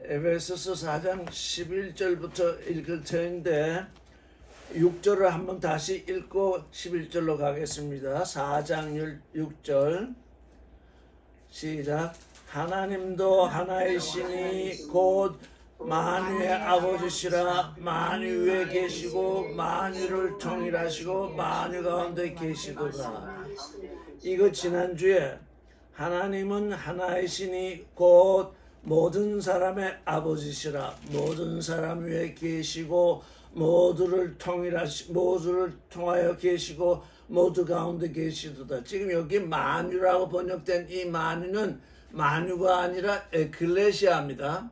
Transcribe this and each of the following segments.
에베소서 4장 11절부터 읽을 터인데 6절을 한번 다시 읽고 11절로 가겠습니다. 4장 6절 시작. 하나님도 하나이시니 곧 만유의 아버지시라. 만유 위에 계시고 만유를 통일하시고 만유 가운데 계시도다. 이거 지난주에 하나님은 하나이시니 곧 모든 사람의 아버지시라. 모든 사람 위에 계시고 모두를 통하여 계시고 모두 가운데 계시도다. 지금 여기 만유라고 번역된 이 만유는 만유가 아니라 에클레시아입니다.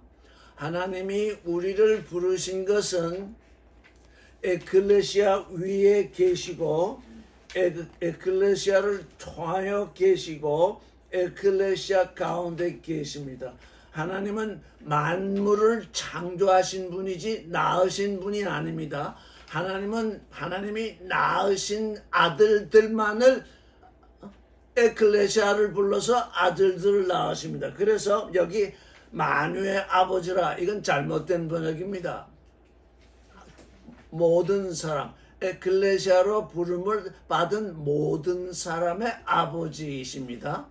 하나님이 우리를 부르신 것은 에클레시아 위에 계시고 에클레시아를 통하여 계시고 에클레시아 가운데 계십니다. 하나님은 만물을 창조하신 분이지 낳으신 분이 아닙니다. 하나님이 낳으신 아들들만을 에클레시아를 불러서 아들들을 낳으십니다. 그래서 여기 만유의 아버지라, 이건 잘못된 번역입니다. 모든 사람, 에클레시아로 부름을 받은 모든 사람의 아버지이십니다.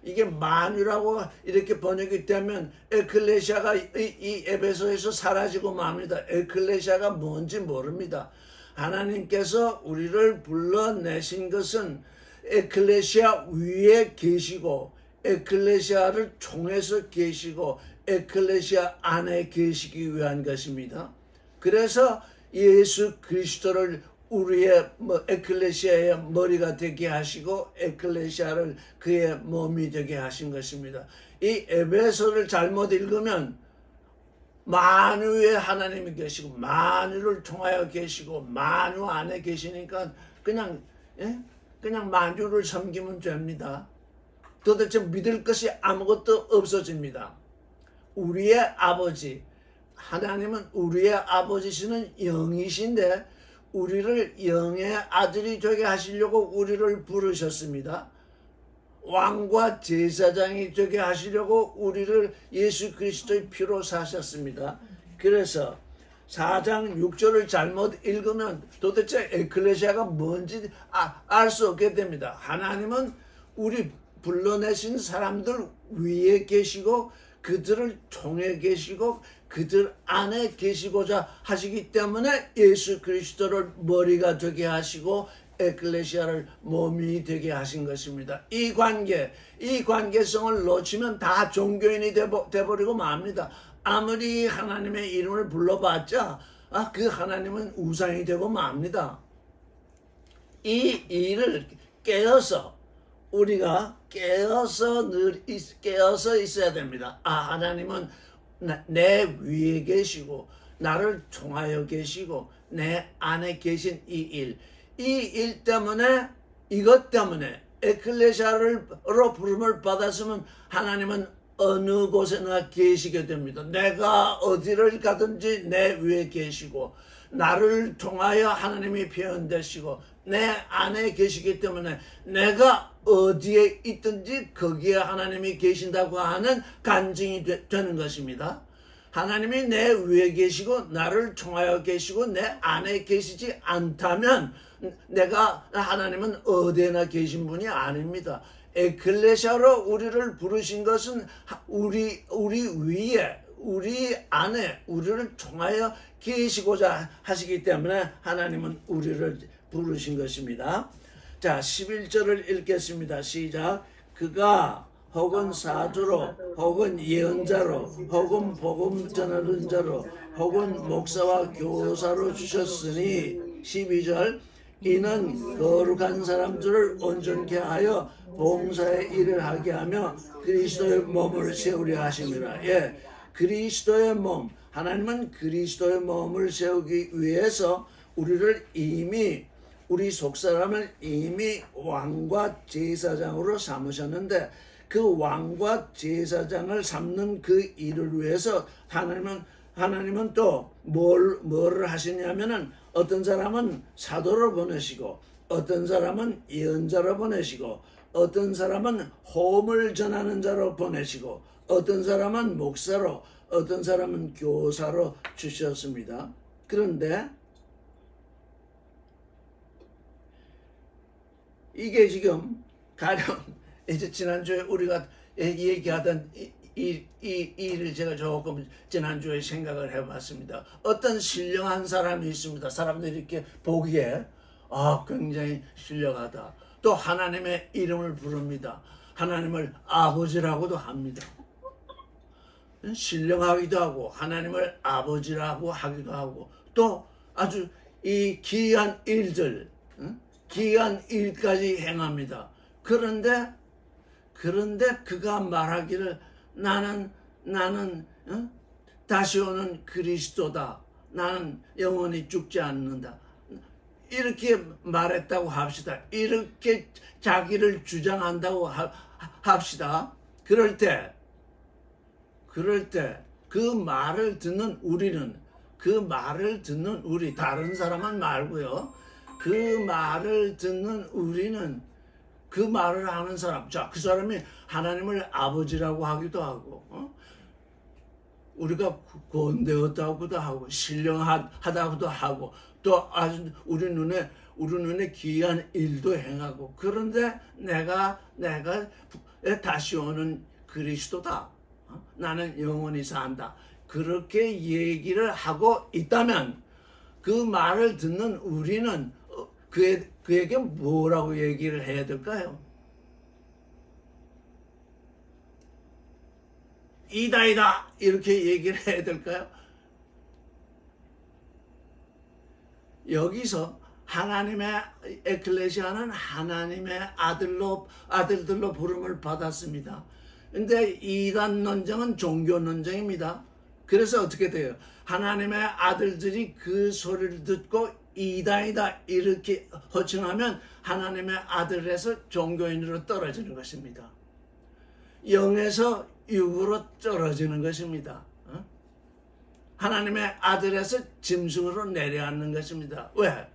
이게 만유라고 이렇게 번역이 되면 에클레시아가 이 에베소에서 사라지고 맙니다. 에클레시아가 뭔지 모릅니다. 하나님께서 우리를 불러내신 것은 에클레시아 위에 계시고 에클레시아를 통해서 계시고 에클레시아 안에 계시기 위한 것입니다. 그래서 예수 그리스도를 우리의 에클레시아의 머리가 되게 하시고 에클레시아를 그의 몸이 되게 하신 것입니다. 이 에베소를 잘못 읽으면 만유에 하나님이 계시고 만유를 통하여 계시고 만유 안에 계시니까 그냥 만유를 섬기면 됩니다. 도대체 믿을 것이 아무것도 없어집니다. 우리의 아버지 하나님은 우리의 아버지시는 영이신데 우리를 영의 아들이 되게 하시려고 우리를 부르셨습니다. 왕과 제사장이 되게 하시려고 우리를 예수 그리스도의 피로 사셨습니다. 그래서 4장 6절을 잘못 읽으면 도대체 에클레시아가 뭔지 알 수 없게 됩니다. 하나님은 우리 불러내신 사람들 위에 계시고 그들을 통해 계시고 그들 안에 계시고자 하시기 때문에 예수 그리스도를 머리가 되게 하시고 에클레시아를 몸이 되게 하신 것입니다. 이 관계성을 놓치면 다 종교인이 돼버리고 맙니다. 아무리 하나님의 이름을 불러봤자 그 하나님은 우상이 되고 맙니다. 이 일을 우리가 깨어서 있어야 됩니다. 하나님은 내 위에 계시고 나를 통하여 계시고 내 안에 계신 이 일 때문에 이것 때문에 에클레시아로 부름을 받았으면 하나님은 어느 곳에나 계시게 됩니다. 내가 어디를 가든지 내 위에 계시고 나를 통하여 하나님이 표현되시고 내 안에 계시기 때문에 내가 어디에 있든지 거기에 하나님이 계신다고 하는 간증이 되는 것입니다. 하나님이 내 위에 계시고 나를 통하여 계시고 내 안에 계시지 않다면 하나님은 어디에나 계신 분이 아닙니다. 에클레시아로 우리를 부르신 것은 우리 위에 우리 안에 우리를 통하여 계시고자 하시기 때문에 하나님은 우리를 부르신 것입니다. 자, 11절을 읽겠습니다. 시작. 그가 혹은 사도로 혹은 예언자로 혹은 복음 전하는 자로 혹은 목사와 교사로 주셨으니 12절 이는 거룩한 사람들을 온전케 하여 봉사의 일을 하게 하며 그리스도의 몸을 세우려 하심이라. 그리스도의 몸, 하나님은 그리스도의 몸을 세우기 위해서 우리 속사람을 이미 왕과 제사장으로 삼으셨는데 그 왕과 제사장을 삼는 그 일을 위해서 하나님은 또 뭘 하시냐면은 어떤 사람은 사도로 보내시고 어떤 사람은 예언자로 보내시고 어떤 사람은 호음을 전하는 자로 보내시고 어떤 사람은 목사로 어떤 사람은 교사로 주셨습니다. 그런데 이게 지금 가령 이제 지난주에 우리가 얘기하던 이 일을 제가 조금 지난주에 생각을 해봤습니다. 어떤 신령한 사람이 있습니다. 사람들이 이렇게 보기에 굉장히 신령하다. 또 하나님의 이름을 부릅니다. 하나님을 아버지라고도 합니다. 신령하기도 하고 하나님을 아버지라고 하기도 하고 또 아주 이 기이한 일들, 기이한 일까지 행합니다. 그런데 그가 말하기를 나는 다시 오는 그리스도다. 나는 영원히 죽지 않는다. 이렇게 말했다고 합시다. 이렇게 자기를 주장한다고 합시다. 그럴 때 그 말을 듣는 우리는 다른 사람은 말고요. 그 말을 듣는 우리는 그 말을 하는 사람, 그 사람이 하나님을 아버지라고 하기도 하고, 우리가 권되었다고도 하고, 신령하다고도 하고, 또 아주 우리 눈에 귀한 일도 행하고, 그런데 내가 다시 오는 그리스도다. 나는 영원히 산다. 그렇게 얘기를 하고 있다면, 그 말을 듣는 우리는 그에게 뭐라고 얘기를 해야 될까요? 이다 이렇게 얘기를 해야 될까요? 여기서 하나님의 에클레시아는 하나님의 아들들로 부름을 받았습니다. 근데 이단 논쟁은 종교 논쟁입니다. 그래서 어떻게 돼요? 하나님의 아들들이 그 소리를 듣고 이단이다 이렇게 호칭하면 하나님의 아들에서 종교인으로 떨어지는 것입니다. 영에서 육으로 떨어지는 것입니다. 하나님의 아들에서 짐승으로 내려앉는 것입니다. 왜?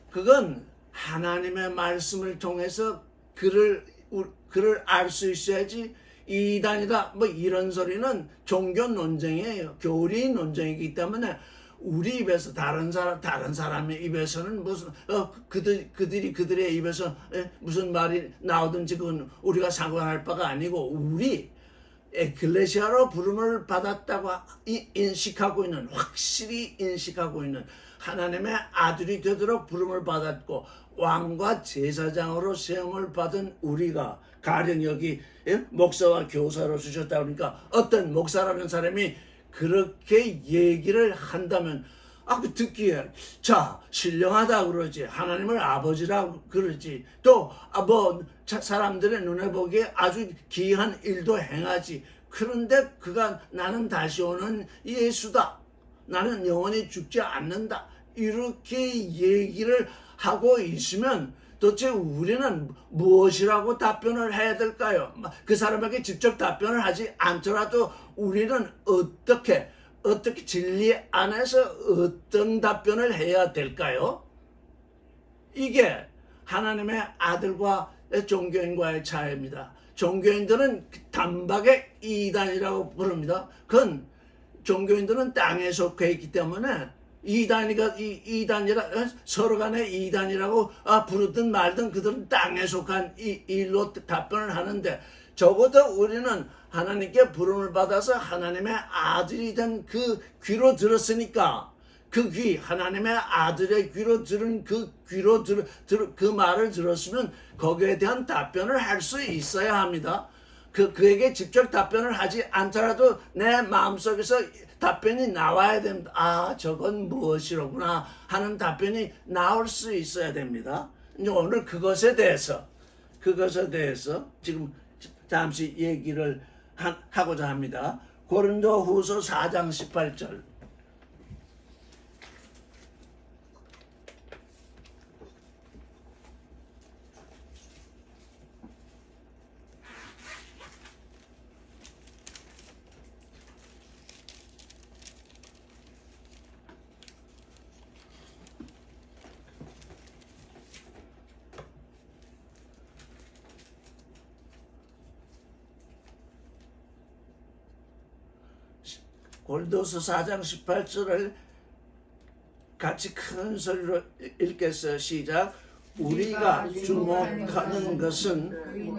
그건 하나님의 말씀을 통해서 그를 알 수 있어야지 이단이다 뭐 이런 소리는 종교 논쟁이에요. 교리 논쟁이기 때문에 우리 입에서 다른 사람의 입에서는 무슨 그들의 입에서 무슨 말이 나오든지 그건 우리가 상관할 바가 아니고 우리 에클레시아로 부름을 받았다고 확실히 인식하고 있는 하나님의 아들이 되도록 부름을 받았고 왕과 제사장으로 세움을 받은 우리가 가령 여기 목사와 교사로 주셨다 그러니까 어떤 목사라는 사람이 그렇게 얘기를 한다면 그 듣기에 신령하다 그러지 하나님을 아버지라고 그러지 또 사람들의 눈에 보기에 아주 기이한 일도 행하지 그런데 그가 나는 다시 오는 예수다 나는 영원히 죽지 않는다 이렇게 얘기를 하고 있으면 도대체 우리는 무엇이라고 답변을 해야 될까요? 그 사람에게 직접 답변을 하지 않더라도 우리는 어떻게 진리 안에서 어떤 답변을 해야 될까요? 이게 하나님의 아들과 종교인과의 차이입니다. 종교인들은 단박에 이단이라고 부릅니다. 그건 종교인들은 땅에 속해 있기 때문에 이단이라 서로 간에 이단이라고 부르든 말든 그들은 땅에 속한 일로 답변을 하는데 적어도 우리는 하나님께 부름을 받아서 하나님의 아들이 된 그 귀로 들었으니까 하나님의 아들의 귀로 들은 그 말을 들었으면 거기에 대한 답변을 할 수 있어야 합니다. 그에게 직접 답변을 하지 않더라도 내 마음속에서 답변이 나와야 됩니다. 저건 무엇이로구나 하는 답변이 나올 수 있어야 됩니다. 이제 오늘 그것에 대해서 지금 잠시 얘기를 하고자 합니다. 고린도후서 4장 18절. 고린도서 4장 18절을 같이 큰 소리로 읽겠어요. 시작. 우리가 주목하는 것은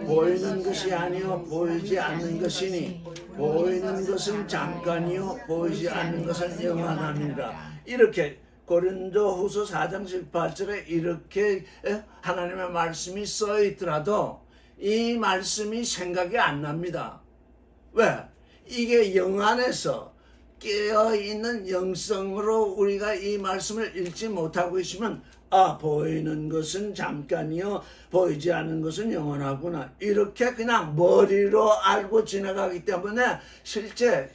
보이는 것이 아니요 보이지 않는 것이니 보이는 것은 잠깐이요 보이지 않는 것은 영원합니다. 이렇게 고린도후서 4장 18절에 이렇게 하나님의 말씀이 써 있더라도 이 말씀이 생각이 안 납니다. 왜? 이게 영 안에서 깨어있는 영성으로 우리가 이 말씀을 읽지 못하고 있으면 보이는 것은 잠깐이요 보이지 않는 것은 영원하구나 이렇게 그냥 머리로 알고 지나가기 때문에 실제에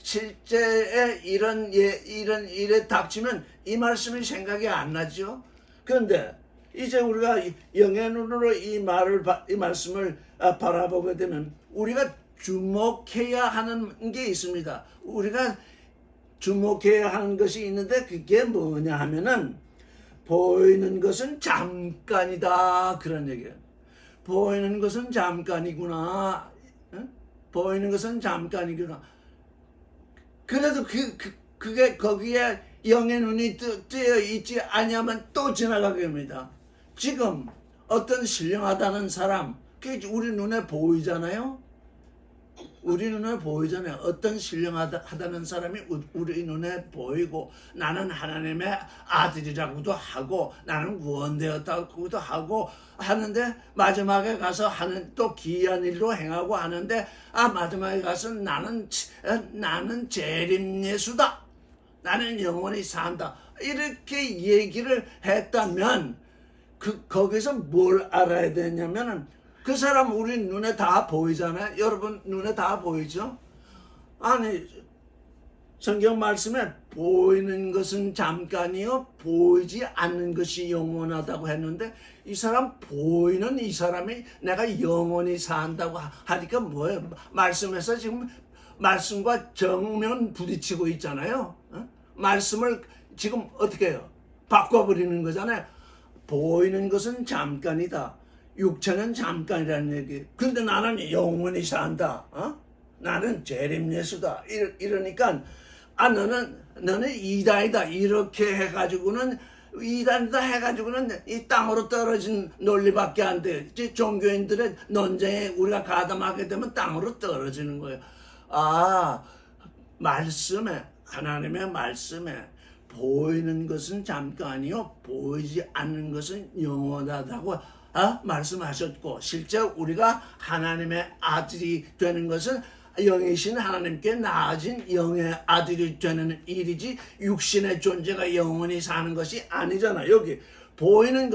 이런 일에 닥치면 이 말씀이 생각이 안 나죠. 그런데 이제 우리가 영의 눈으로 이 말씀을 바라보게 되면 우리가 주목해야 하는 게 있습니다. 우리가 주목해야 하는 것이 있는데 그게 뭐냐 하면은 보이는 것은 잠깐이다 그런 얘기예요. 보이는 것은 잠깐이구나. 보이는 것은 잠깐이구나. 그래도 그게 거기에 영의 눈이 뜨여 있지 아니하면 또 지나가게 됩니다. 지금 어떤 신령하다는 사람 그게 우리 눈에 보이잖아요. 우리 눈에 보이잖아요. 어떤 신령하다는 사람이 우리 눈에 보이고 나는 하나님의 아들이라고도 하고 나는 구원되었다고도 하고 하는데 마지막에 가서 하는 또 기이한 일로 행하고 하는데 마지막에 가서 나는 재림예수다. 나는 영원히 산다. 이렇게 얘기를 했다면 거기서 뭘 알아야 되냐면은 그 사람 우리 눈에 다 보이잖아요. 여러분 눈에 다 보이죠? 아니 성경 말씀에 보이는 것은 잠깐이요 보이지 않는 것이 영원하다고 했는데 이 사람 보이는 이 사람이 내가 영원히 산다고 하니까 뭐예요? 말씀에서 지금 말씀과 정면 부딪히고 있잖아요. 말씀을 지금 어떻게 해요? 바꿔버리는 거잖아요. 보이는 것은 잠깐이다. 육체는 잠깐이라는 얘기. 근데 나는 영원히 산다. 나는 재림예수다. 이러니까 너는 이단이다. 이렇게 해가지고는 이단이다 해가지고는 이 땅으로 떨어진 논리밖에 안 돼. 이제 종교인들의 논쟁에 우리가 가담하게 되면 땅으로 떨어지는 거예요. 말씀에 하나님의 말씀에 보이는 것은 잠깐이요 보이지 않는 것은 영원하다고 말씀하셨고 실제 우리가 하나님의 아들이 되는 것은 영이신 하나님께 나아진 영의 아들이 되는 일이지 육신의 존재가 영원히 사는 것이 아니잖아. 여기 보이는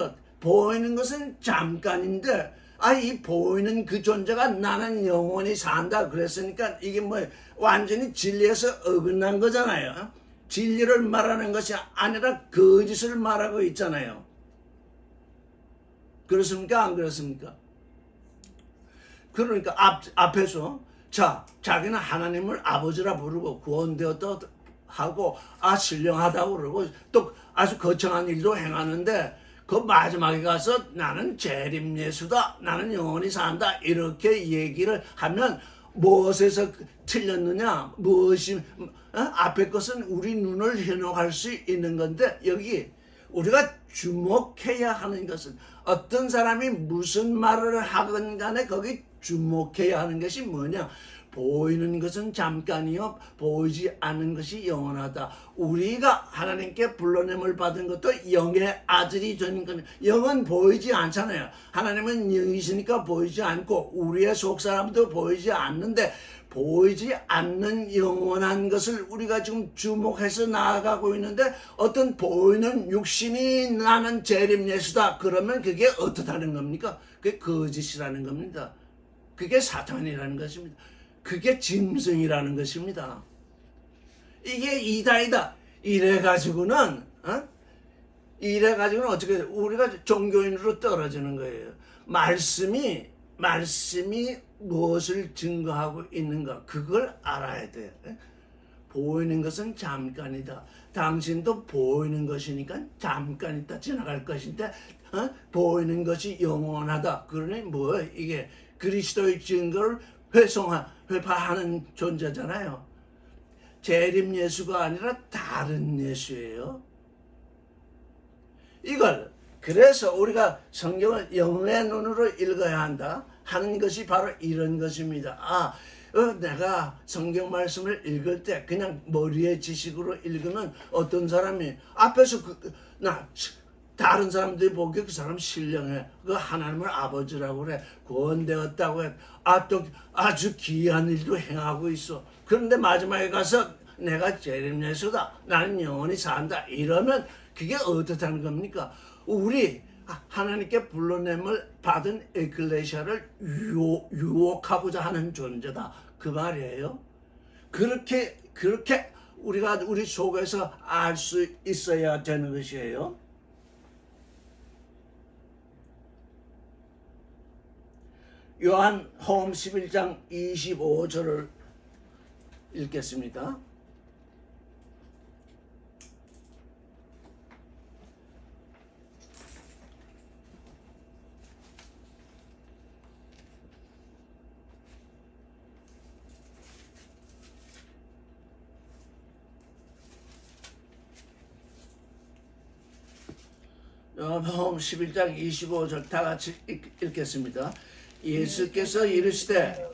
것은 잠깐인데 이 보이는 그 존재가 나는 영원히 산다 그랬으니까 이게 뭐 완전히 진리에서 어긋난 거잖아요. 진리를 말하는 것이 아니라 거짓을 말하고 있잖아요. 그렇습니까? 안 그렇습니까? 그러니까 앞에서 자기는 하나님을 아버지라 부르고 구원되었다 하고 신령하다고 그러고 또 아주 거창한 일도 행하는데 그 마지막에 가서 나는 재림예수다. 나는 영원히 산다. 이렇게 얘기를 하면 무엇에서 틀렸느냐? 무엇이 앞에 것은 우리 눈을 현혹할 수 있는 건데 여기 우리가 주목해야 하는 것은 어떤 사람이 무슨 말을 하건 간에 거기 주목해야 하는 것이 뭐냐? 보이는 것은 잠깐이요 보이지 않는 것이 영원하다. 우리가 하나님께 불러냄을 받은 것도 영의 아들이 되는 건 영은 보이지 않잖아요. 하나님은 영이시니까 보이지 않고 우리의 속사람도 보이지 않는데 보이지 않는 영원한 것을 우리가 지금 주목해서 나아가고 있는데 어떤 보이는 육신이 나는 재림예수다 그러면 그게 어떻다는 겁니까? 그게 거짓이라는 겁니다. 그게 사탄이라는 것입니다. 그게 짐승이라는 것입니다. 이게 이다이다. 이래가지고는 어떻게 우리가 종교인으로 떨어지는 거예요. 말씀이 무엇을 증거하고 있는가 그걸 알아야 돼요. 보이는 것은 잠깐이다. 당신도 보이는 것이니까 잠깐 있다 지나갈 것인데 보이는 것이 영원하다. 그러니 뭐예요? 이게 그리스도의 증거를 회파하는 존재잖아요. 재림 예수가 아니라 다른 예수예요. 이걸 그래서 우리가 성경을 영의 눈으로 읽어야 한다 하는 것이 바로 이런 것입니다. 내가 성경 말씀을 읽을 때 그냥 머리의 지식으로 읽으면 어떤 사람이 앞에서 다른 사람들이 보기에 그 사람 신령해. 그 하나님을 아버지라고 그래. 구원되었다고 해. 또 아주 귀한 일도 행하고 있어. 그런데 마지막에 가서 내가 재림 예수다. 나는 영원히 산다. 이러면 그게 어떻다는 겁니까? 우리 하나님께 불러냄을 받은 에클레시아를 유혹하고자 하는 존재다. 그 말이에요. 그렇게 우리가 우리 속에서 알 수 있어야 되는 것이에요. 요한복음 11장 25절을 읽겠습니다. 요한복음 11장 25절 다 같이 읽겠습니다. 예수께서 이르시되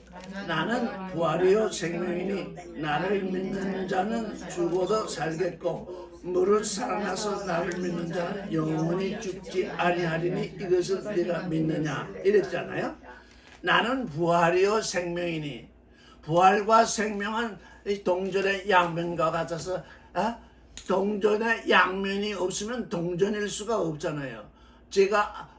나는 부활이요 생명이니 나를 믿는 자는 죽어도 살겠고 무릇 살아나서 나를 믿는 자는 영원히 죽지 아니하리니 이것을 네가 믿느냐 이랬잖아요. 나는 부활이요 생명이니 부활과 생명은 동전의 양면과 같아서 동전의 양면이 없으면 동전일 수가 없잖아요. 제가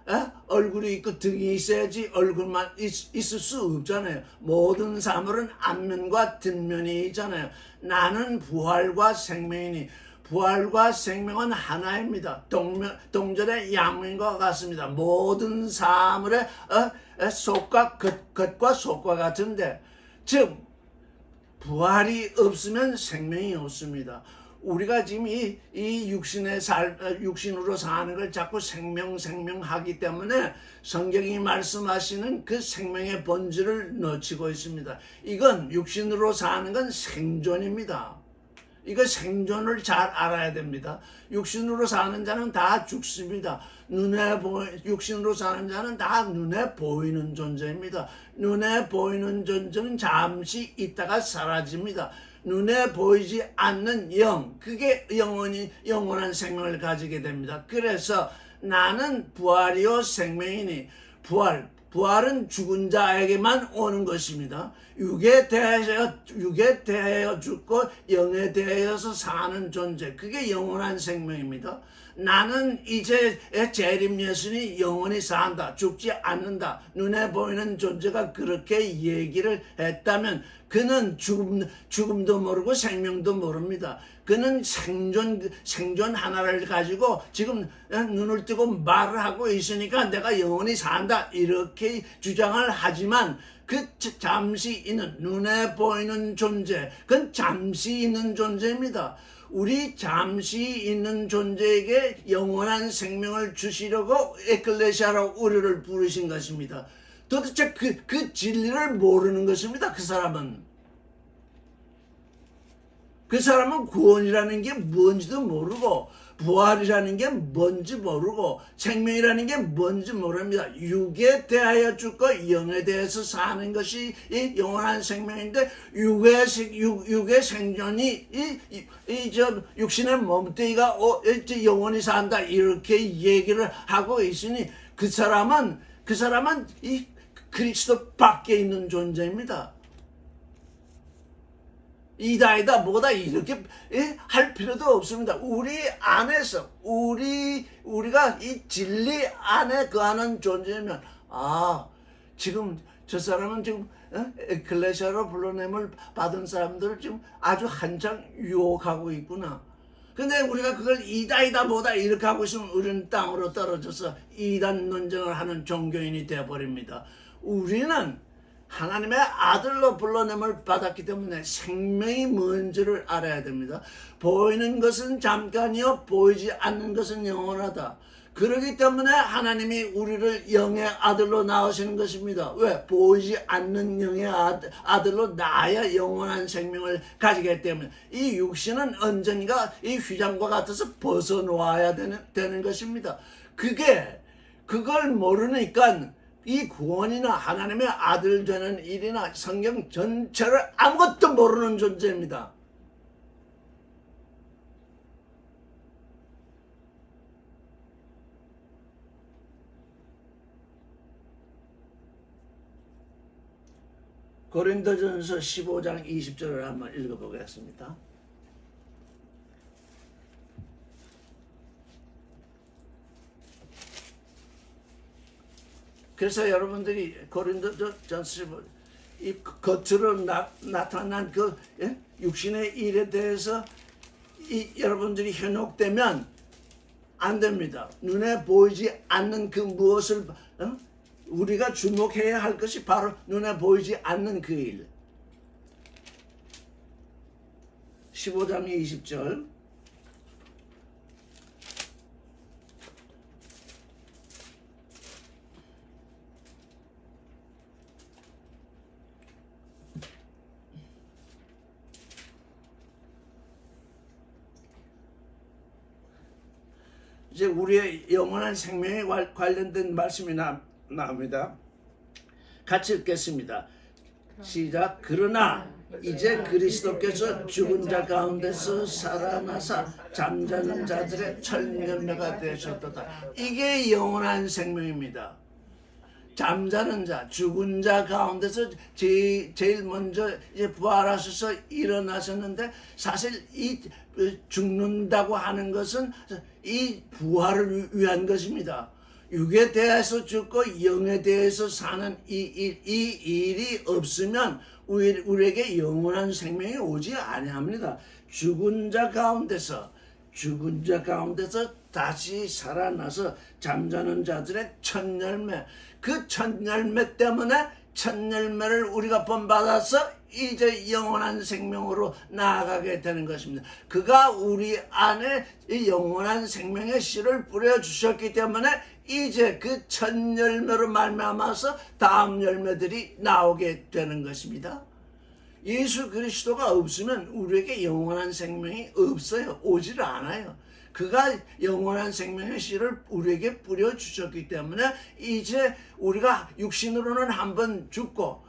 얼굴이 있고 등이 있어야지 얼굴만 있을 수 없잖아요. 모든 사물은 앞면과 뒷면이 있잖아요. 나는 부활과 생명이니 부활과 생명은 하나입니다. 동전의 양면과 같습니다. 모든 사물의 속과 겉과 속과 같은데 즉 부활이 없으면 생명이 없습니다. 우리가 지금 이 육신으로 사는 걸 자꾸 생명하기 때문에 성경이 말씀하시는 그 생명의 본질을 놓치고 있습니다. 이건 육신으로 사는 건 생존입니다. 이거 생존을 잘 알아야 됩니다. 육신으로 사는 자는 다 죽습니다. 육신으로 사는 자는 다 눈에 보이는 존재입니다. 눈에 보이는 존재는 잠시 있다가 사라집니다. 눈에 보이지 않는 영, 그게 영원한 생명을 가지게 됩니다. 그래서 나는 부활이요 생명이니 부활은 죽은 자에게만 오는 것입니다. 육에 대하여 죽고 영에 대하여서 사는 존재, 그게 영원한 생명입니다. 나는 이제 재림 예수니 영원히 산다, 죽지 않는다. 눈에 보이는 존재가 그렇게 얘기를 했다면 그는 죽음도 모르고 생명도 모릅니다. 그는 생존 하나를 가지고 지금 눈을 뜨고 말을 하고 있으니까 내가 영원히 산다 이렇게 주장을 하지만 그 잠시 있는 눈에 보이는 존재, 그건 잠시 있는 존재입니다. 우리 잠시 있는 존재에게 영원한 생명을 주시려고 에클레시아로 우리를 부르신 것입니다. 도대체 그 진리를 모르는 것입니다. 그 사람은 구원이라는 게 뭔지도 모르고 부활이라는 게 뭔지 모르고 생명이라는 게 뭔지 모릅니다. 육에 대하여 죽고 영에 대해서 사는 것이 이 영원한 생명인데 육의 생존이 육신의 몸뚱이가 영원히 산다 이렇게 얘기를 하고 있으니 그 사람은 이 그리스도 밖에 있는 존재입니다. 이다 뭐다 이렇게 할 필요도 없습니다. 우리 안에서 우리가 이 진리 안에 거하는 존재면 지금 저 사람은 지금 에클레시아로 불러냄을 받은 사람들을 지금 아주 한창 유혹하고 있구나. 근데 우리가 그걸 이다 뭐다 이렇게 하고 있으면 우리는 땅으로 떨어져서 이단 논쟁을 하는 종교인이 되어버립니다. 우리는 하나님의 아들로 불러냄을 받았기 때문에 생명이 뭔지를 알아야 됩니다. 보이는 것은 잠깐이요 보이지 않는 것은 영원하다. 그렇기 때문에 하나님이 우리를 영의 아들로 낳으시는 것입니다. 왜? 보이지 않는 영의 아들로 낳아야 영원한 생명을 가지기 때문에 이 육신은 언젠가 이 휘장과 같아서 벗어놓아야 되는 것입니다. 그걸 모르니까 이 구원이나 하나님의 아들 되는 일이나 성경 전체를 아무것도 모르는 존재입니다. 고린도전서 15장 20절을 한번 읽어보겠습니다. 그래서 여러분들이 고린도전서 이 겉으로 나타난 그 육신의 일에 대해서 여러분들이 현혹되면 안 됩니다. 눈에 보이지 않는 그 무엇을 우리가 주목해야 할 것이 바로 눈에 보이지 않는 그 일. 15장 20절. 이제 우리의 영원한 생명에 관련된 말씀이 나옵니다. 같이 읽겠습니다. 시작. 그러나 이제 그리스도께서 죽은 자 가운데서 살아나사 잠자는 자들의 철면매가 되셨도다. 이게 영원한 생명입니다. 잠자는 자, 죽은 자 가운데서 제일 먼저 이제 부활하셔서 일어나셨는데, 사실 이 죽는다고 하는 것은 이 부활을 위한 것입니다. 육에 대해서 죽고 영에 대해서 사는 이 일이 없으면 우리에게 영원한 생명이 오지 아니합니다. 죽은 자 가운데서 다시 살아나서 잠자는 자들의 첫 열매, 그 첫 열매 때문에 첫 열매를 우리가 본받아서 이제 영원한 생명으로 나아가게 되는 것입니다. 그가 우리 안에 이 영원한 생명의 씨를 뿌려주셨기 때문에 이제 그 첫 열매로 말미암아서 다음 열매들이 나오게 되는 것입니다. 예수 그리스도가 없으면 우리에게 영원한 생명이 없어요. 오질 않아요. 그가 영원한 생명의 씨를 우리에게 뿌려주셨기 때문에 이제 우리가 육신으로는 한번 죽고,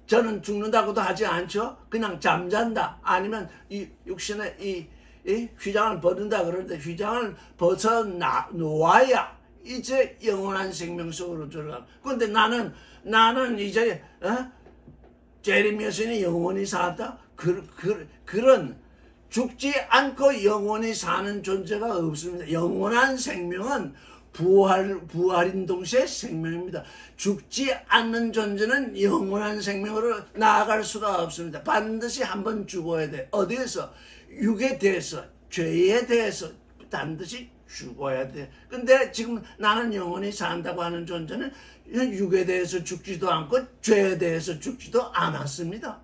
저는 죽는다고도 하지 않죠. 그냥 잠잔다, 아니면 이 육신의 이 휘장을 벗는다 그러는데, 휘장을 벗어 놓아야 이제 영원한 생명 속으로 들어가. 그런데 나는 이제 제레미야서는 영원히 살았다. 그런 죽지 않고 영원히 사는 존재가 없습니다. 영원한 생명은 부활인 동시에 생명입니다. 죽지 않는 존재는 영원한 생명으로 나아갈 수가 없습니다. 반드시 한번 죽어야 돼. 어디에서? 육에 대해서, 죄에 대해서 반드시 죽어야 돼. 근데 지금 나는 영원히 산다고 하는 존재는 육에 대해서 죽지도 않고 죄에 대해서 죽지도 않았습니다.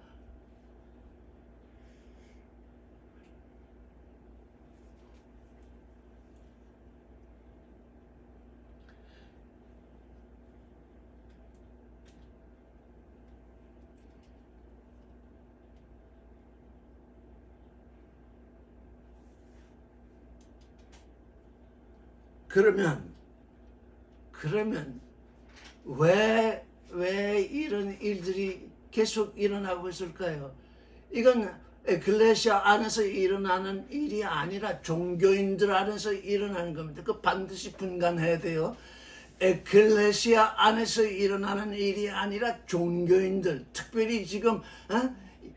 그러면 왜 이런 일들이 계속 일어나고 있을까요? 이건 에클레시아 안에서 일어나는 일이 아니라 종교인들 안에서 일어나는 겁니다. 그 반드시 분간해야 돼요. 에클레시아 안에서 일어나는 일이 아니라 종교인들, 특별히 지금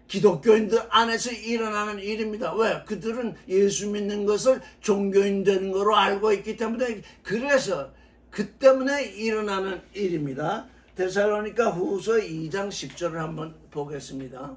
기독교인들 안에서 일어나는 일입니다. 왜? 그들은 예수 믿는 것을 종교인 되는 거로 알고 있기 때문에, 그래서 그 때문에 일어나는 일입니다. 데살로니가 후서 2장 10절을 한번 보겠습니다.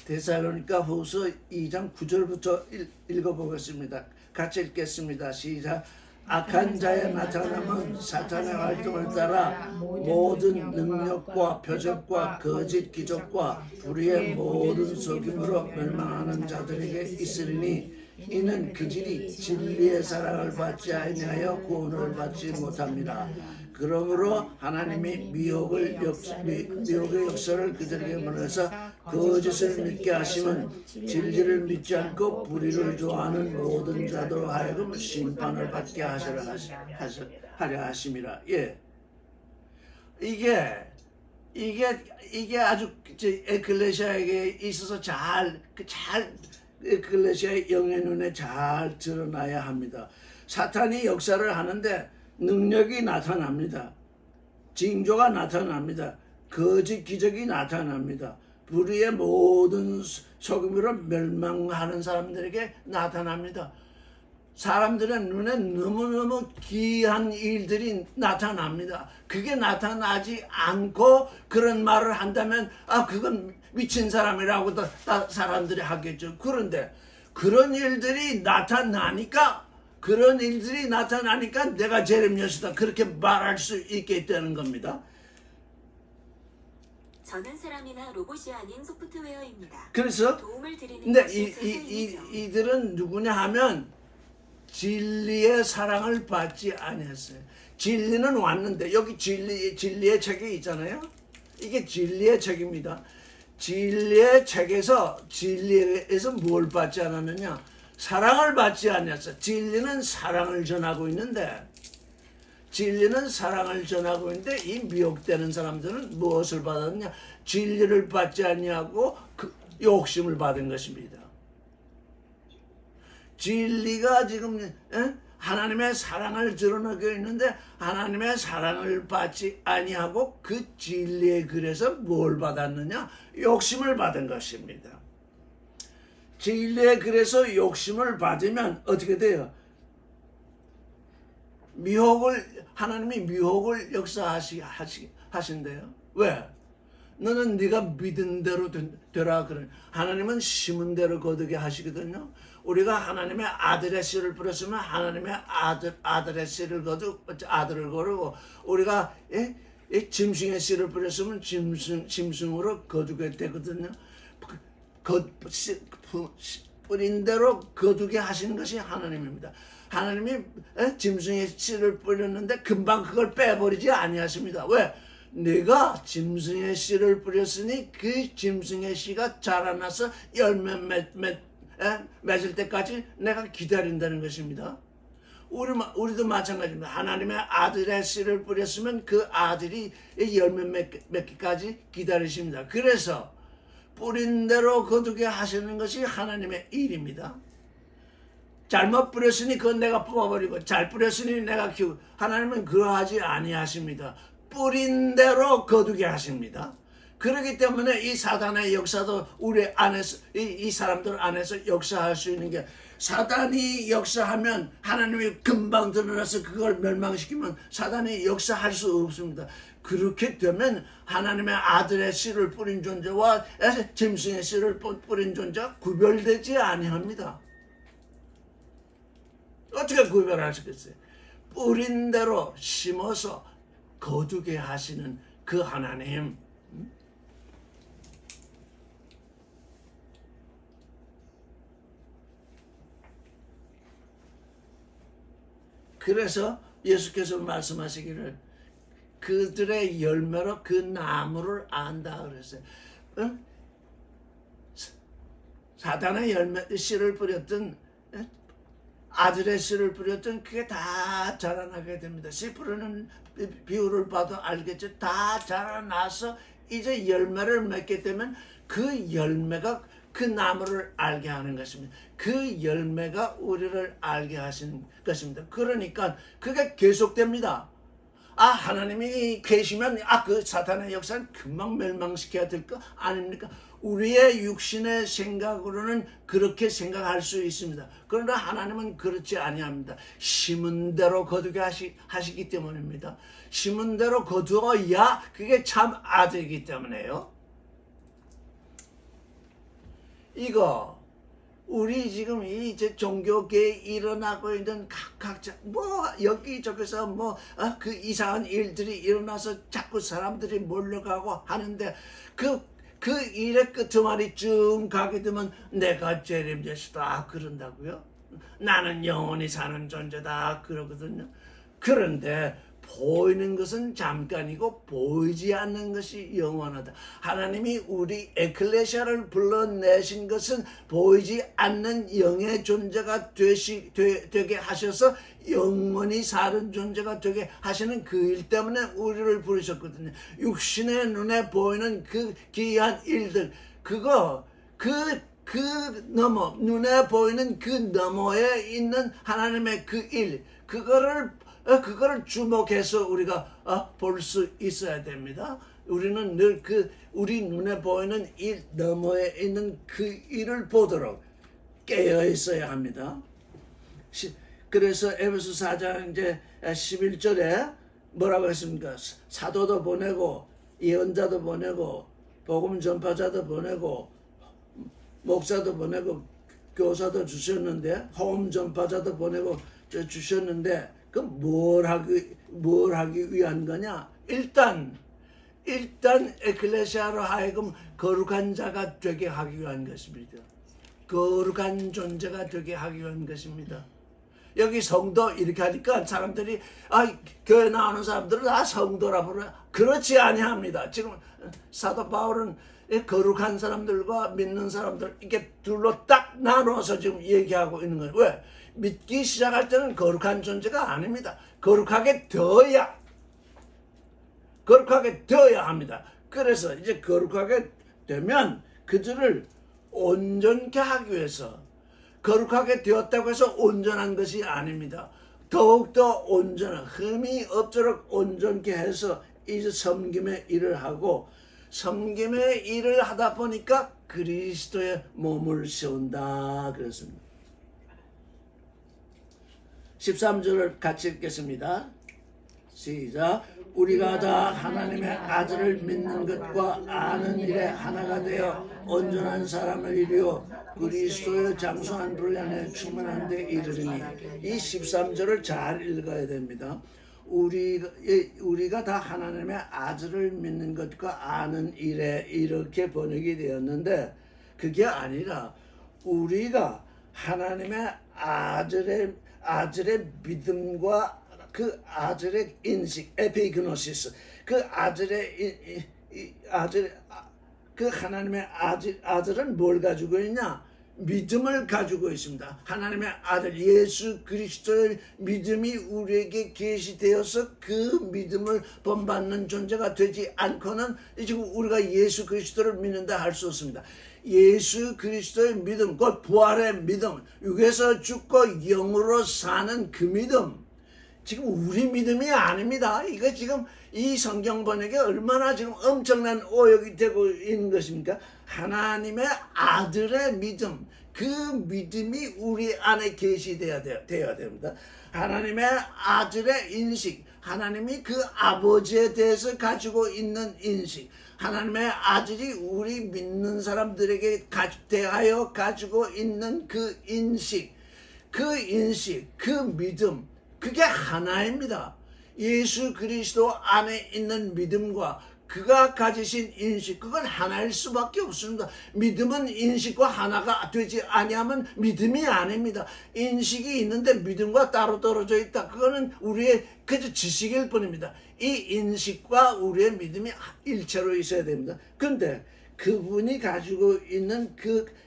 데살로니가 후서 2장 9절부터 읽어보겠습니다. 같이 읽겠습니다. 시작. 악한 자의 나타남은 사탄의 활동을 따라 모든 능력과 표적과 거짓 기적과 불의의 모든 속임으로 멸망하는 자들에게 있으리니 이는 그들이 진리의 사랑을 받지 아니하여 구원을 받지 못합니다. 그러므로 하나님이 미혹의 역사를 그들에게 보내서 거짓을 믿게 하시면 진리를 믿지 않고 불의를 좋아하는 모든 자들로 하여금 심판을 받게 하려 하심이라. 예, 이게 아주 에클레시아에게 있어서 잘 에클레시아의 영의 눈에 잘 드러나야 합니다. 사탄이 역사를 하는데 능력이 나타납니다. 징조가 나타납니다. 거짓 기적이 나타납니다. 불의의 모든 속임으로 멸망하는 사람들에게 나타납니다. 사람들의 눈에 너무너무 귀한 일들이 나타납니다. 그게 나타나지 않고 그런 말을 한다면 그건 미친 사람이라고 사람들이 하겠죠. 그런데 그런 일들이 나타나니까 내가 제레미야시다 그렇게 말할 수 있게 되는 겁니다. 저는 사람이나 로봇이 아닌 소프트웨어입니다. 그래서 도움을 드리는 근데 것이 선생님이죠. 이들은 누구냐 하면 진리의 사랑을 받지 아니했어요. 진리는 왔는데 여기 진리의 책이 있잖아요. 이게 진리의 책입니다. 진리의 책에서 진리에서 뭘 받지 않았느냐? 사랑을 받지 않았어. 진리는 사랑을 전하고 있는데 이 미혹되는 사람들은 무엇을 받았느냐? 진리를 받지 아니하고 그 욕심을 받은 것입니다. 진리가 지금 하나님의 사랑을 드러내고 있는데 하나님의 사랑을 받지 아니하고 그 진리의 글에서 뭘 받았느냐? 욕심을 받은 것입니다. 진리의 글에서 욕심을 받으면 어떻게 돼요? 하나님이 미혹을 역사하신대요. 왜? 너는 네가 믿은 대로 되라 그래. 하나님은 심은 대로 거두게 하시거든요. 우리가 하나님의 아들의 씨를 뿌렸으면 하나님의 아들의 씨를 아들을 거두고 우리가 짐승의 씨를 뿌렸으면 짐승으로 거두게 되거든요. 뿌린 대로 거두게 하시는 것이 하나님입니다. 하나님이 짐승의 씨를 뿌렸는데 금방 그걸 빼버리지 아니하십니다. 왜? 내가 짐승의 씨를 뿌렸으니 그 짐승의 씨가 자라나서 열매 맺을 때까지 내가 기다린다는 것입니다. 우리도 마찬가지입니다. 하나님의 아들의 씨를 뿌렸으면 그 아들이 열매 맺기까지 기다리십니다. 그래서 뿌린 대로 거두게 하시는 것이 하나님의 일입니다. 잘못 뿌렸으니 그건 내가 뽑아버리고 잘 뿌렸으니 내가 키우고 하나님은 그러하지 아니하십니다. 뿌린 대로 거두게 하십니다. 그렇기 때문에 이 사단의 역사도 우리 안에서 이 사람들 안에서 역사할 수 있는 게 사단이 역사하면 하나님이 금방 드러나서 그걸 멸망시키면 사단이 역사할 수 없습니다. 그렇게 되면 하나님의 아들의 씨를 뿌린 존재와 짐승의 씨를 뿌린 존재가 구별되지 아니합니다. 어떻게 구별하시겠어요? 뿌린 대로 심어서 거두게 하시는 그 하나님. 그래서 예수께서 말씀하시기를 그들의 열매로 그 나무를 안다 그랬어요. 사단의 씨를 뿌렸던 아들의 씨를 뿌렸던 그게 다 자라나게 됩니다. 씨 뿌리는 비율을 봐도 알겠죠. 다 자라나서 이제 열매를 맺게 되면 그 열매가 그 나무를 알게 하는 것입니다. 그 열매가 우리를 알게 하시는 것입니다. 그러니까 그게 계속됩니다. 하나님이 계시면 그 사탄의 역사는 금방 멸망시켜야 될 거 아닙니까? 우리의 육신의 생각으로는 그렇게 생각할 수 있습니다. 그러나 하나님은 그렇지 아니합니다. 심은 대로 거두게 하시기 때문입니다. 심은 대로 거두어야 그게 참 아들이기 때문에요. 이거 우리 지금 이 이제 종교계에 일어나고 있는 각자 뭐 여기저기서 뭐 그 이상한 일들이 일어나서 자꾸 사람들이 몰려가고 하는데 그 일의 끄트머리쯤 가게 되면 내가 제림 예수다 그런다고요? 나는 영원히 사는 존재다 그러거든요. 그런데 보이는 것은 잠깐이고 보이지 않는 것이 영원하다. 하나님이 우리 에클레시아를 불러내신 것은 보이지 않는 영의 존재가 되게 하셔서 영원히 사는 존재가 되게 하시는 그 일 때문에 우리를 부르셨거든요. 육신의 눈에 보이는 그 기이한 일들, 너머, 눈에 보이는 그 너머에 있는 하나님의 그 일, 그거를 주목해서 우리가 볼 수 있어야 됩니다. 우리는 늘 우리 눈에 보이는 일 너머에 있는 그 일을 보도록 깨어 있어야 합니다. 그래서 에베소 4장 이제 11절에 뭐라고 했습니까? 사도도 보내고 예언자도 보내고 복음 전파자도 보내고 목사도 보내고 교사도 주셨는데 호음 전파자도 보내고 주셨는데 그 뭘 하기 위한 거냐? 일단 에클레시아로 하여금 거룩한 자가 되게 하기 위한 것입니다. 거룩한 존재가 되게 하기 위한 것입니다. 여기 성도 이렇게 하니까 사람들이 교회 나오는 사람들은 다 성도라 부르요. 그렇지 아니합니다. 지금 사도 바울은 거룩한 사람들과 믿는 사람들 이렇게 둘로 딱 나눠서 지금 얘기하고 있는 거예요. 왜? 믿기 시작할 때는 거룩한 존재가 아닙니다. 거룩하게 되어야 합니다. 그래서 이제 거룩하게 되면 그들을 온전케 하기 위해서 거룩하게 되었다고 해서 온전한 것이 아닙니다. 더욱더 온전한 흠이 없도록 온전케 해서 이제 섬김의 일을 하고 섬김의 일을 하다 보니까 그리스도의 몸을 세운다 그랬습니다. 13절을 같이 읽겠습니다. 시작. 우리가 다 하나님의 아들을 믿는 것과 아는 일에 하나가 되어 온전한 사람을 이루어 그리스도의 장수한 분량에 충만한 데 이르리니. 이 13절을 잘 읽어야 됩니다. 우리가 다 하나님의 아들을 믿는 것과 아는 일에 이렇게 번역이 되었는데 그게 아니라 우리가 하나님의 아들의 믿음과 그 아들의 인식, 에피그노시스, 그 하나님의 아들은 뭘 가지고 있냐? 믿음을 가지고 있습니다. 하나님의 아들 예수 그리스도의 믿음이 우리에게 계시되어서 그 믿음을 본받는 존재가 되지 않고는 지금 우리가 예수 그리스도를 믿는다 할 수 없습니다. 예수 그리스도의 믿음, 곧 부활의 믿음, 육에서 죽고 영으로 사는 그 믿음, 지금 우리 믿음이 아닙니다. 이거 지금 이 성경 번역에 얼마나 지금 엄청난 오역이 되고 있는 것입니까? 하나님의 아들의 믿음, 그 믿음이 우리 안에 계시되어야 됩니다. 하나님의 아들의 인식, 하나님이 그 아버지에 대해서 가지고 있는 인식, 하나님의 아들이 우리 믿는 사람들에게 대하여 가지고 있는 그 인식, 그 믿음, 그게 하나입니다. 예수 그리스도 안에 있는 믿음과 그가 가지신 인식, 그건 하나일 수밖에 없습니다. 믿음은 인식과 하나가 되지 아니하면 믿음이 아닙니다. 인식이 있는데 믿음과 따로 떨어져 있다. 그거는 우리의 그저 지식일 뿐입니다. 이 인식과 우리의 믿음이 일체로 있어야 됩니다. 근데 그분이 가지고 있는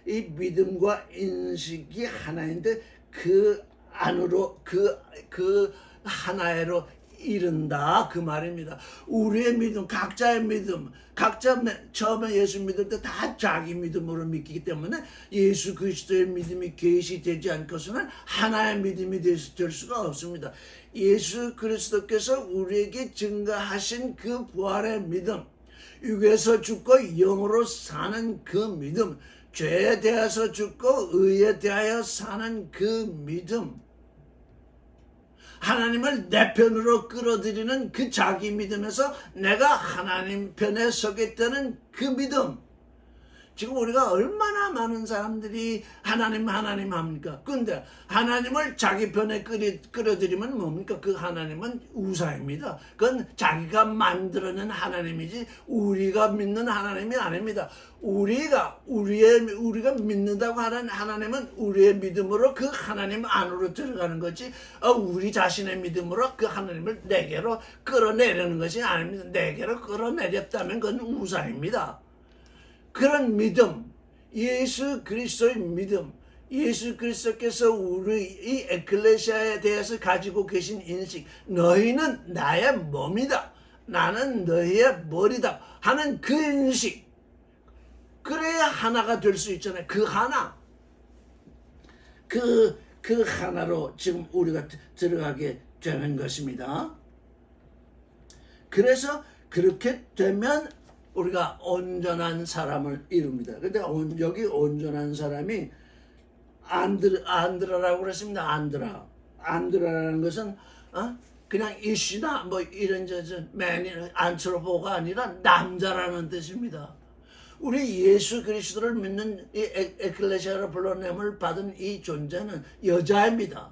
이 믿음과 인식이 하나인데 그 안으로 그 하나로 이른다 그 말입니다. 우리의 믿음, 각자의 믿음, 각자 처음에 예수 믿을 때 다 자기 믿음으로 믿기 때문에 예수 그리스도의 믿음이 계시되지 않고서는 하나의 믿음이 될 수가 없습니다. 예수 그리스도께서 우리에게 증거하신 그 부활의 믿음, 육에서 죽고 영으로 사는 그 믿음, 죄에 대해서 죽고 의에 대하여 사는 그 믿음, 하나님을 내 편으로 끌어들이는 그 자기 믿음에서 내가 하나님 편에 서겠다는 그 믿음. 지금 우리가 얼마나 많은 사람들이 하나님 합니까? 근데 하나님을 자기 편에 끌어들이면 뭡니까? 그 하나님은 우상입니다. 그건 자기가 만들어낸 하나님이지 우리가 믿는 하나님이 아닙니다. 우리가 믿는다고 하는 하나님은 우리의 믿음으로 그 하나님 안으로 들어가는 거지, 우리 자신의 믿음으로 그 하나님을 내게로 끌어내려는 것이 아닙니다. 내게로 끌어내렸다면 그건 우상입니다. 그런 믿음, 예수 그리스도의 믿음, 예수 그리스도께서 우리 이 에클레시아에 대해서 가지고 계신 인식, 너희는 나의 몸이다, 나는 너희의 머리다 하는 그 인식, 그래야 하나가 될 수 있잖아요. 그 하나, 그 하나로 지금 우리가 들어가게 되는 것입니다. 그래서 그렇게 되면 우리가 온전한 사람을 이룹니다. 근데 여기 온전한 사람이 안드라라고 그랬습니다. 안드라라는 것은 그냥 이시나 뭐 이런 맨이 안트로포가 아니라 남자라는 뜻입니다. 우리 예수 그리스도를 믿는 이 에클레시아로 불러냄을 받은 이 존재는 여자입니다.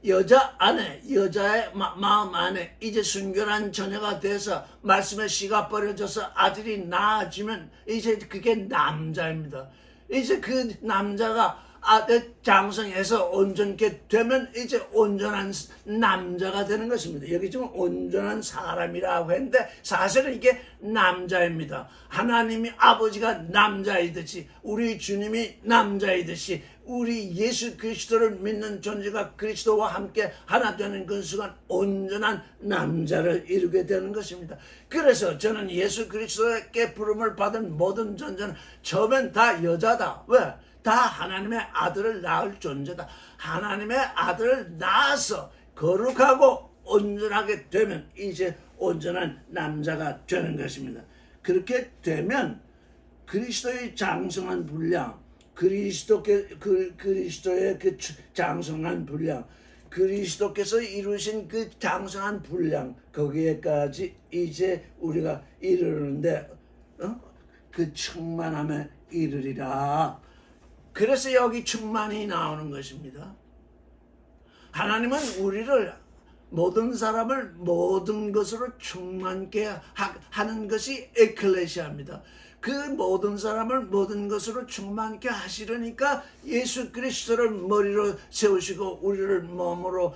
여자 안에, 여자의 마음 안에 이제 순결한 자녀가 돼서 말씀의 씨가 버려져서 아들이 낳아지면 이제 그게 남자입니다. 이제 그 남자가 아들 장성해서 온전케 되면 이제 온전한 남자가 되는 것입니다. 여기 지금 온전한 사람이라고 했는데 사실은 이게 남자입니다. 하나님이 아버지가 남자이듯이, 우리 주님이 남자이듯이, 우리 예수 그리스도를 믿는 존재가 그리스도와 함께 하나 되는 그 순간 온전한 남자를 이루게 되는 것입니다. 그래서 저는 예수 그리스도께 부름을 받은 모든 존재는 처음엔 다 여자다. 왜? 다 하나님의 아들을 낳을 존재다. 하나님의 아들을 낳아서 거룩하고 온전하게 되면 이제 온전한 남자가 되는 것입니다. 그렇게 되면 그리스도의 장성한 분량, 그리스도의 그 장성한 분량, 그리스도께서 이루신 그 장성한 분량, 거기에까지 이제 우리가 이르는데 그 충만함에 이르리라. 그래서 여기 충만이 나오는 것입니다. 하나님은 우리를, 모든 사람을 모든 것으로 충만케 하는 것이 에클레시아입니다. 그 모든 사람을 모든 것으로 충만케 하시려니까 예수 그리스도를 머리로 세우시고 우리를 몸으로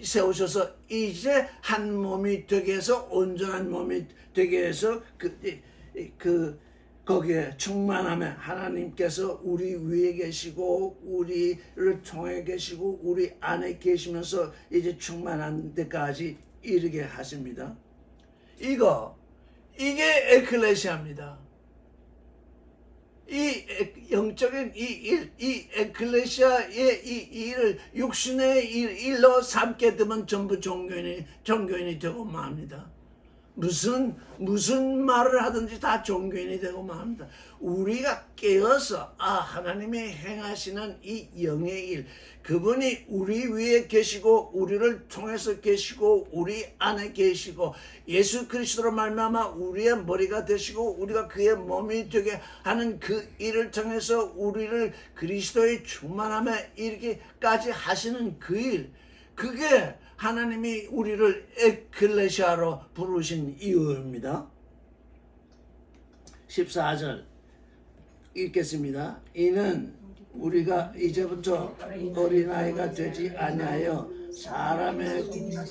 세우셔서 이제 한 몸이 되게 해서, 온전한 몸이 되게 해서 거기에 충만함에 하나님께서 우리 위에 계시고 우리를 통해 계시고 우리 안에 계시면서 이제 충만한 데까지 이르게 하십니다. 이게 에클레시아입니다. 이 영적인 이 에클레시아의 이 일을 육신의 일로 삼게 되면 전부 종교인이 되고 맙니다. 무슨 말을 하든지 다 종교인이 되고 맙니다. 우리가 깨어서 하나님이 행하시는 이 영의 일, 그분이 우리 위에 계시고 우리를 통해서 계시고 우리 안에 계시고 예수 그리스도로 말미암아 우리의 머리가 되시고 우리가 그의 몸이 되게 하는 그 일을 통해서 우리를 그리스도의 충만함에 이르기까지 하시는 그 일, 그게 하나님이 우리를 에클레시아로 부르신 이유입니다. 14절 읽겠습니다. 이는 우리가 이제부터 어린아이가 되지 아니하여 사람의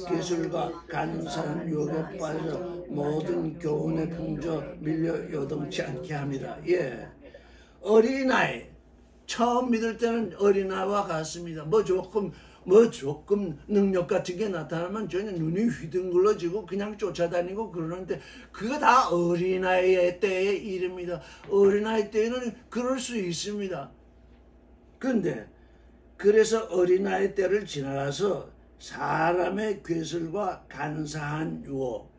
기술과 간사한 유혹에 빠져 모든 교훈의 풍조 밀려 요동치 않게 합니다. 예, 어린아이, 처음 믿을 때는 어린아이와 같습니다. 조금 능력 같은 게 나타나면 저는 눈이 휘둥글러지고 그냥 쫓아다니고 그러는데 그거 다 어린아이의 때의 일입니다. 어린아이 때는 그럴 수 있습니다. 근데 그래서 어린아이 때를 지나가서 사람의 괴술과 간사한 유혹,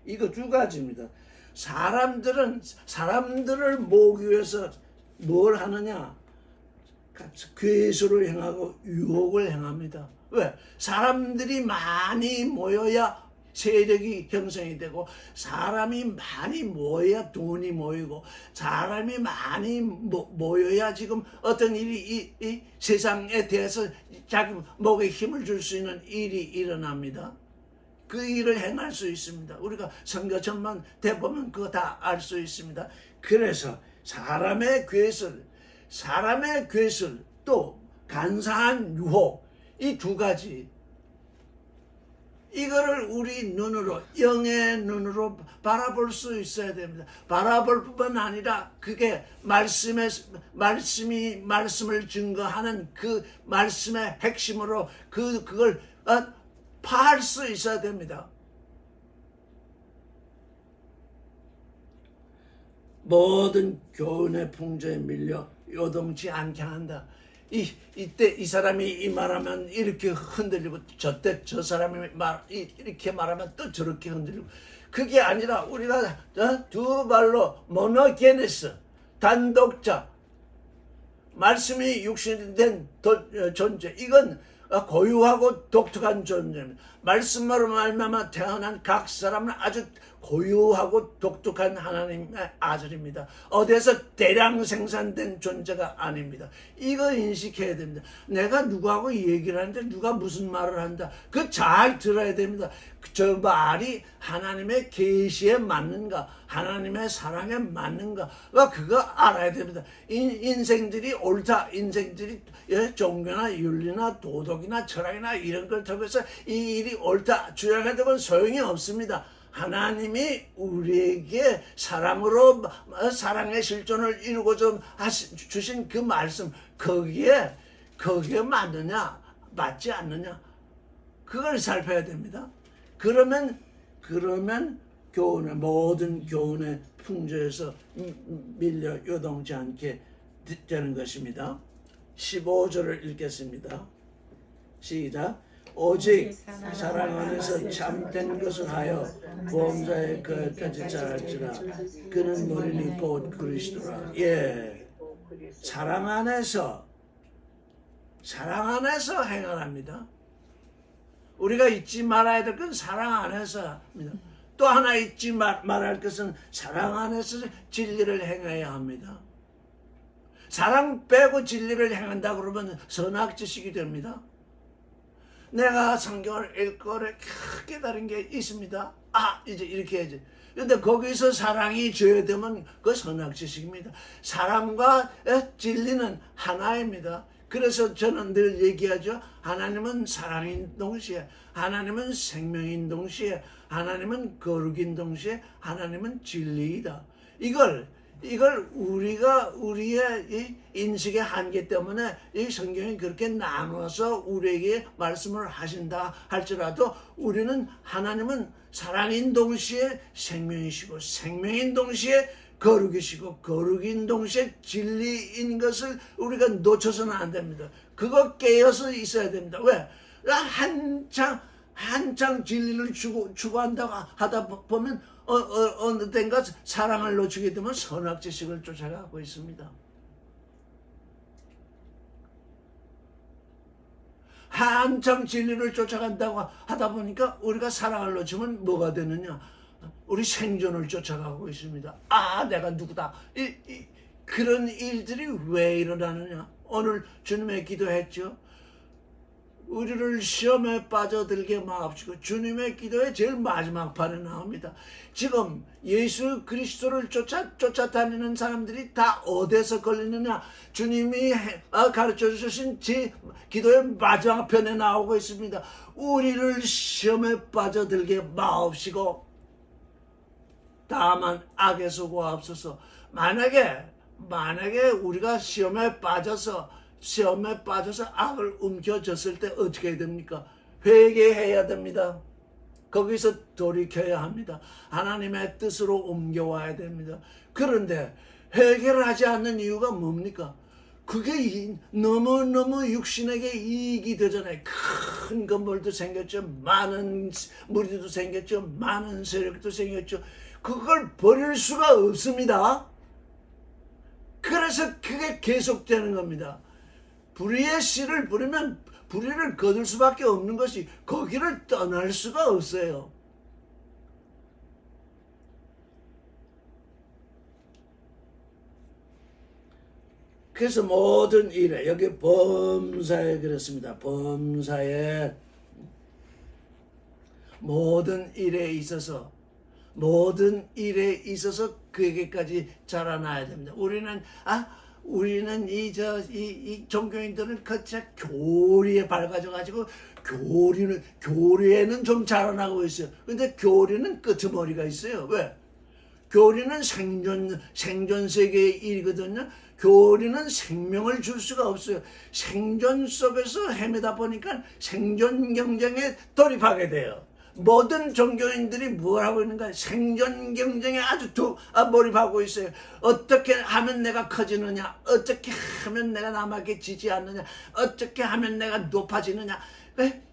이거 두 가지입니다. 사람들을 모으기 위해서 뭘 하느냐? 괴수를 행하고 유혹을 행합니다. 왜? 사람들이 많이 모여야 세력이 형성이 되고 사람이 많이 모여야 돈이 모이고 사람이 많이 모여야 지금 어떤 일이 이 세상에 대해서 자기 목에 힘을 줄 수 있는 일이 일어납니다. 그 일을 행할 수 있습니다. 우리가 선교전만 대보면 그거 다 알 수 있습니다. 그래서 사람의 괴술 또 간사한 유혹, 이 두 가지, 이거를 우리 눈으로, 영의 눈으로 바라볼 수 있어야 됩니다. 바라볼 뿐만 아니라 그게 말씀을 증거하는 그 말씀의 핵심으로 그걸 파할 수 있어야 됩니다. 모든 교훈의 풍조에 밀려 요동치 않게 한다. 이때 이 사람이 이 말하면 이렇게 흔들리고 저때 저 사람이 이렇게 말하면 또 저렇게 흔들리고, 그게 아니라 우리가 두 발로 모노게네스, 단독자, 말씀이 육신이 된 존재, 이건 고유하고 독특한 존재입니다. 말씀으로 말미암아 태어난 각 사람은 아주 고유하고 독특한 하나님의 아들입니다. 어디에서 대량 생산된 존재가 아닙니다. 이거 인식해야 됩니다. 내가 누구하고 얘기를 하는데 누가 무슨 말을 한다, 그거 잘 들어야 됩니다. 저 말이 하나님의 계시에 맞는가, 하나님의 사랑에 맞는가, 그거 알아야 됩니다. 인생들이 옳다, 인생들이 종교나 윤리나 도덕이나 철학이나 이런 걸 통해서 이 일이 옳다 주장하는 건 소용이 없습니다. 하나님이 우리에게 사람으로 사랑의 실존을 이루고 주신 그 말씀, 거기에 맞느냐 맞지 않느냐, 그걸 살펴야 됩니다. 그러면 모든 교훈의 풍조에서 밀려 요동치 않게 되는 것입니다. 15절을 읽겠습니다. 시작. 오직 사랑 안에서 참된 것을 하여 보험자의 그까지 자랄지라. 그는 머리니 곧 그리스도라. 예, 사랑 안에서 행하랍니다. 우리가 잊지 말아야 될 건 사랑 안에서입니다. 또 하나 잊지 말할 것은 사랑 안에서 진리를 행해야 합니다. 사랑 빼고 진리를 행한다 그러면 선악지식이 됩니다. 내가 성경을 읽고 깨달은 게 있습니다. 이제 이렇게 해야지. 근데 거기서 사랑이 죄되면 그 선악지식입니다. 사랑과 진리는 하나입니다. 그래서 저는 늘 얘기하죠. 하나님은 사랑인 동시에, 하나님은 생명인 동시에, 하나님은 거룩인 동시에, 하나님은 진리이다. 이걸 우리가 우리의 이 인식의 한계 때문에 이 성경이 그렇게 나눠서 우리에게 말씀을 하신다 할지라도, 우리는 하나님은 사랑인 동시에 생명이시고, 생명인 동시에 거룩이시고, 거룩인 동시에 진리인 것을 우리가 놓쳐서는 안 됩니다. 그거 깨어서 있어야 됩니다. 왜? 한창 진리를 추구한다고 하다 보면 어느 땐가 사랑을 놓치게 되면 선악지식을 쫓아가고 있습니다. 한창 진리를 쫓아간다고 하다 보니까 우리가 사랑을 놓치면 뭐가 되느냐? 우리 생존을 쫓아가고 있습니다. 내가 누구다. 그런 일들이 왜 일어나느냐? 오늘 주님의 기도했죠. 우리를 시험에 빠져들게 마옵시고, 주님의 기도의 제일 마지막 판에 나옵니다. 지금 예수 그리스도를 쫓아다니는 사람들이 다 어디에서 걸리느냐? 주님이 가르쳐 주신 제 기도의 마지막 편에 나오고 있습니다. 우리를 시험에 빠져들게 마옵시고 다만 악에서 구하옵소서. 만약에 우리가 시험에 빠져서 악을 움켜졌을 때 어떻게 됩니까? 회개해야 됩니다. 거기서 돌이켜야 합니다. 하나님의 뜻으로 옮겨와야 됩니다. 그런데 회개를 하지 않는 이유가 뭡니까? 그게 너무너무 육신에게 이익이 되잖아요. 큰 건물도 생겼죠. 많은 무리도 생겼죠. 많은 세력도 생겼죠. 그걸 버릴 수가 없습니다. 그래서 그게 계속되는 겁니다. 불의의 씨를 부리면 불의를 거둘 수밖에 없는 것이, 거기를 떠날 수가 없어요. 그래서 모든 일에, 여기 범사에 그렇습니다. 범사에 모든 일에 있어서 그에게까지 자라나야 됩니다. 우리는 이 종교인들은 그저 교리에 밝아져가지고 교리에는 좀 자라나고 있어요. 근데 교리는 끄트머리가 있어요. 왜? 교리는 생존 세계의 일이거든요. 교리는 생명을 줄 수가 없어요. 생존 속에서 헤매다 보니까 생존 경쟁에 돌입하게 돼요. 모든 종교인들이 뭘 하고 있는가? 생존 경쟁에 아주 몰입하고 있어요. 어떻게 하면 내가 커지느냐? 어떻게 하면 내가 남에게 지지 않느냐? 어떻게 하면 내가 높아지느냐?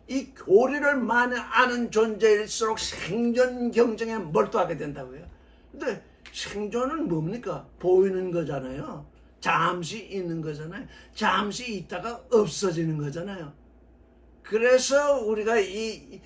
이 교리를 많이 아는 존재일수록 생존 경쟁에 몰두하게 된다고요. 근데 생존은 뭡니까? 보이는 거잖아요. 잠시 있는 거잖아요. 잠시 있다가 없어지는 거잖아요. 그래서 우리가 이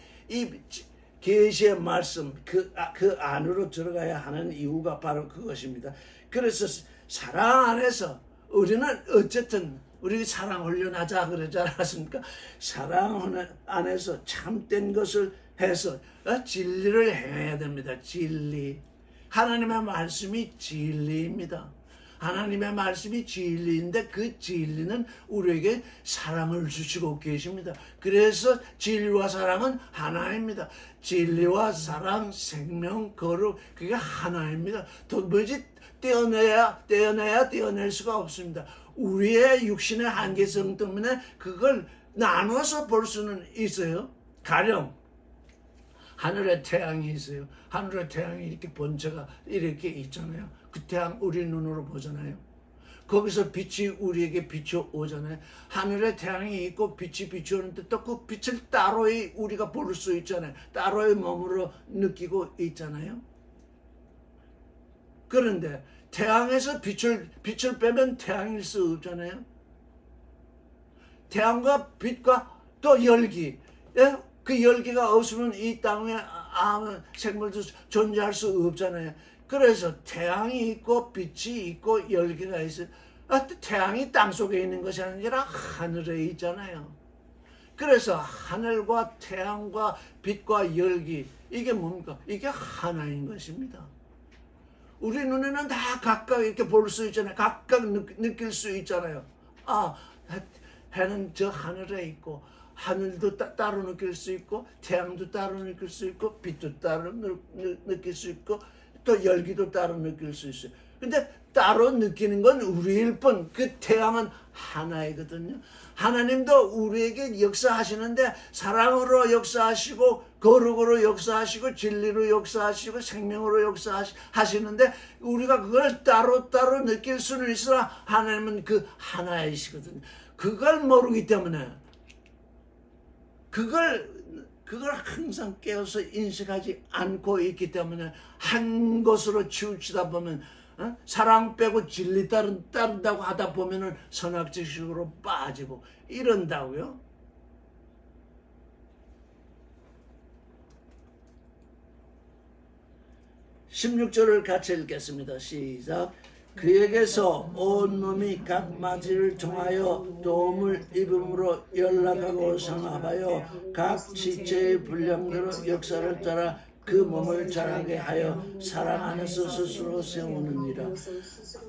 계시의 말씀 그 안으로 들어가야 하는 이유가 바로 그것입니다. 그래서 사랑 안에서 우리는 어쨌든 우리 사랑 훈련하자 그러지 않았습니까? 사랑 안에서 참된 것을 해서 진리를 행해야 됩니다. 진리. 하나님의 말씀이 진리입니다. 하나님의 말씀이 진리인데 그 진리는 우리에게 사랑을 주시고 계십니다. 그래서 진리와 사랑은 하나입니다. 진리와 사랑, 생명, 거룩 그게 하나입니다. 도무지 떼어낼 수가 없습니다. 우리의 육신의 한계성 때문에 그걸 나눠서 볼 수는 있어요. 가령 하늘에 태양이 있어요. 하늘에 태양이 이렇게 번쩍아 이렇게 있잖아요. 그 태양 우리 눈으로 보잖아요. 거기서 빛이 우리에게 비춰오잖아요. 하늘에 태양이 있고 빛이 비춰오는데 또 그 빛을 따로이 우리가 볼 수 있잖아요. 따로이 몸으로 느끼고 있잖아요. 그런데 태양에서 빛을 빼면 태양일 수 없잖아요. 태양과 빛과 또 열기, 그 열기가 없으면 이 땅에 아무 생물도 존재할 수 없잖아요. 그래서 태양이 있고 빛이 있고 열기가 있어요. 태양이 땅 속에 있는 것이 아니라 하늘에 있잖아요. 그래서 하늘과 태양과 빛과 열기 이게 뭡니까? 이게 하나인 것입니다. 우리 눈에는 다 각각 이렇게 볼 수 있잖아요. 각각 느낄 수 있잖아요. 해는 저 하늘에 있고 하늘도 따로 느낄 수 있고 태양도 따로 느낄 수 있고 빛도 따로 느낄 수 있고 또 열기도 따로 느낄 수 있어요. 근데 따로 느끼는 건 우리일 뿐 그 태양은 하나이거든요. 하나님도 우리에게 역사하시는데 사랑으로 역사하시고 거룩으로 역사하시고 진리로 역사하시고 생명으로 역사하시는데 우리가 그걸 따로 느낄 수는 있으나 하나님은 그 하나이시거든요. 그걸 모르기 때문에 그걸 항상 깨어서 인식하지 않고 있기 때문에 한 것으로 치우치다 보면 사랑 빼고 진리 따른다고 하다 보면은 선악지식으로 빠지고 이런다고요. (16절을) 같이 읽겠습니다. 시작. 그에게서 온 놈이 각 마디를 통하여 도움을 입음으로 연락하고 상합하여 각 지체의 분량대로 역사를 따라 그 몸을 자라게 하여 사랑 안에서 스스로 세우느니라.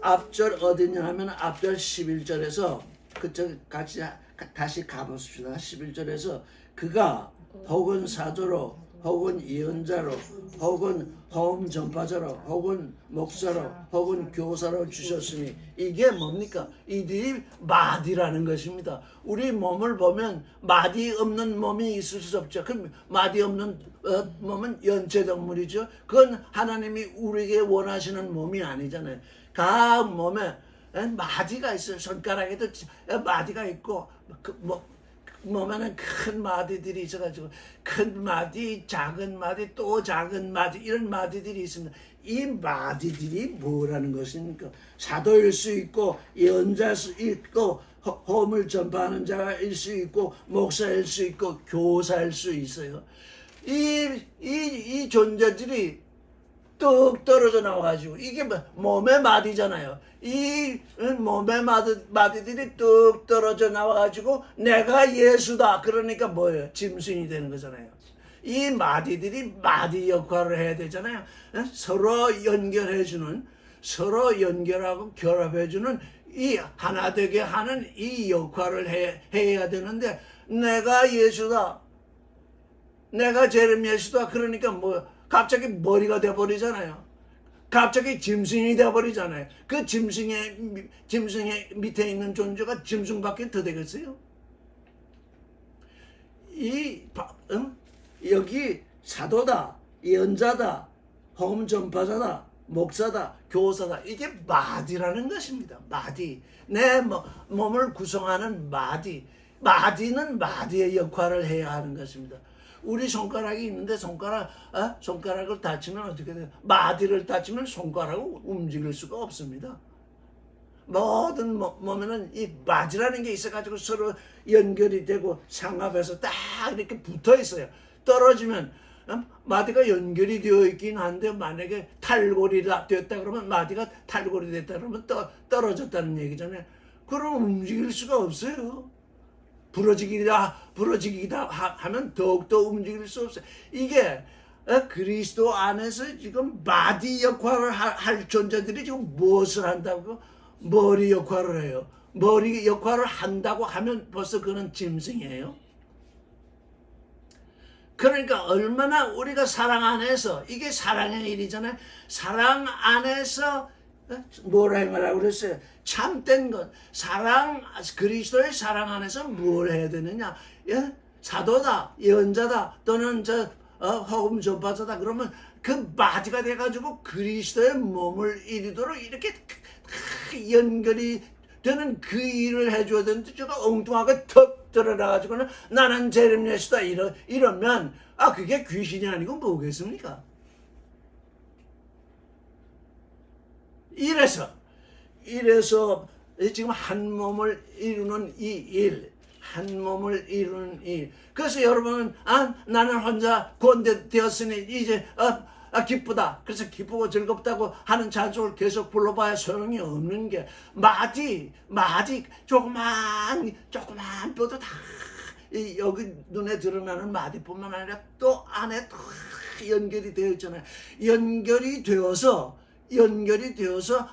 앞절 어디냐 하면 앞절 11절에서 그쪽 같이 다시 가보십시다. 11절에서 그가 혹은 사도로 혹은 예언자로 혹은 복음 전파자로 혹은 목사로 혹은 교사로 주셨으니 이게 뭡니까? 이들이 마디라는 것입니다. 우리 몸을 보면 마디 없는 몸이 있을 수 없죠. 그럼 마디 없는 몸은 연체동물이죠. 그건 하나님이 우리에게 원하시는 몸이 아니잖아요. 각 몸에 마디가 있어요. 손가락에도 마디가 있고 몸에는 큰 마디들이 있어가지고 큰 마디, 작은 마디, 또 작은 마디 이런 마디들이 있습니다. 이 마디들이 뭐라는 것입니까? 사도일 수 있고 예언자일 수 있고 복음을 전파하는 자일 수 있고 목사일 수 있고 교사일 수 있어요. 이 존재들이 뚝 떨어져 나와가지고 이게 몸의 마디잖아요. 이 몸의 마디들이 뚝 떨어져 나와가지고 내가 예수다. 그러니까 뭐예요? 짐승이 되는 거잖아요. 이 마디들이 마디 역할을 해야 되잖아요. 서로 연결해주는, 서로 연결하고 결합해주는 이 하나 되게 하는 이 역할을 해야 되는데 내가 예수다. 내가 제레미야시다. 그러니까 뭐 갑자기 머리가 돼버리잖아요. 갑자기 짐승이 돼버리잖아요. 그 짐승의 밑에 있는 존재가 짐승밖에 더 되겠어요? 여기 사도다, 예언자다, 복음 전파자다, 목사다, 교사다. 이게 마디라는 것입니다. 마디. 내 몸을 구성하는 마디. 마디는 마디의 역할을 해야 하는 것입니다. 우리 손가락이 있는데 손가락을 다치면 어떻게 돼요? 마디를 다치면 손가락을 움직일 수가 없습니다. 모든 몸에는 이 마디라는 게 있어가지고 서로 연결이 되고 상합해서 딱 이렇게 붙어 있어요. 떨어지면 마디가 연결이 되어 있긴 한데 만약에 탈골이다 됐다 그러면 마디가 탈골이 됐다 그러면 떨어졌다는 얘기잖아요. 그럼 움직일 수가 없어요. 부러지기다 하면 더욱더 움직일 수 없어요. 이게 그리스도 안에서 지금 마디 역할을 할 존재들이 지금 무엇을 한다고? 머리 역할을 해요. 머리 역할을 한다고 하면 벌써 그는 짐승이에요. 그러니까 얼마나 우리가 사랑 안에서, 이게 사랑의 일이잖아요. 사랑 안에서 뭘 행하라고 그랬어요? 참된 것. 그리스도의 사랑 안에서 뭘 해야 되느냐? 사도다, 예언자다, 또는 복음 전파자다. 그러면 그 마디가 돼가지고 그리스도의 몸을 이루도록 이렇게 연결이 되는 그 일을 해줘야 되는데, 제가 엉뚱하게 턱 들어가가지고는 나는 제레미야시다 이러면 그게 귀신이 아니고 뭐겠습니까? 이래서 지금 한 몸을 이루는 이 일, 한 몸을 이루는 일. 그래서 여러분은 나는 혼자 구원되었으니 이제 기쁘다. 그래서 기쁘고 즐겁다고 하는 찬송을 계속 불러봐야 소용이 없는 게 마디 조그만 뼈도 다 여기 눈에 드러나는 마디뿐만 아니라 또 안에 다 연결이 되어 있잖아요. 연결이 되어서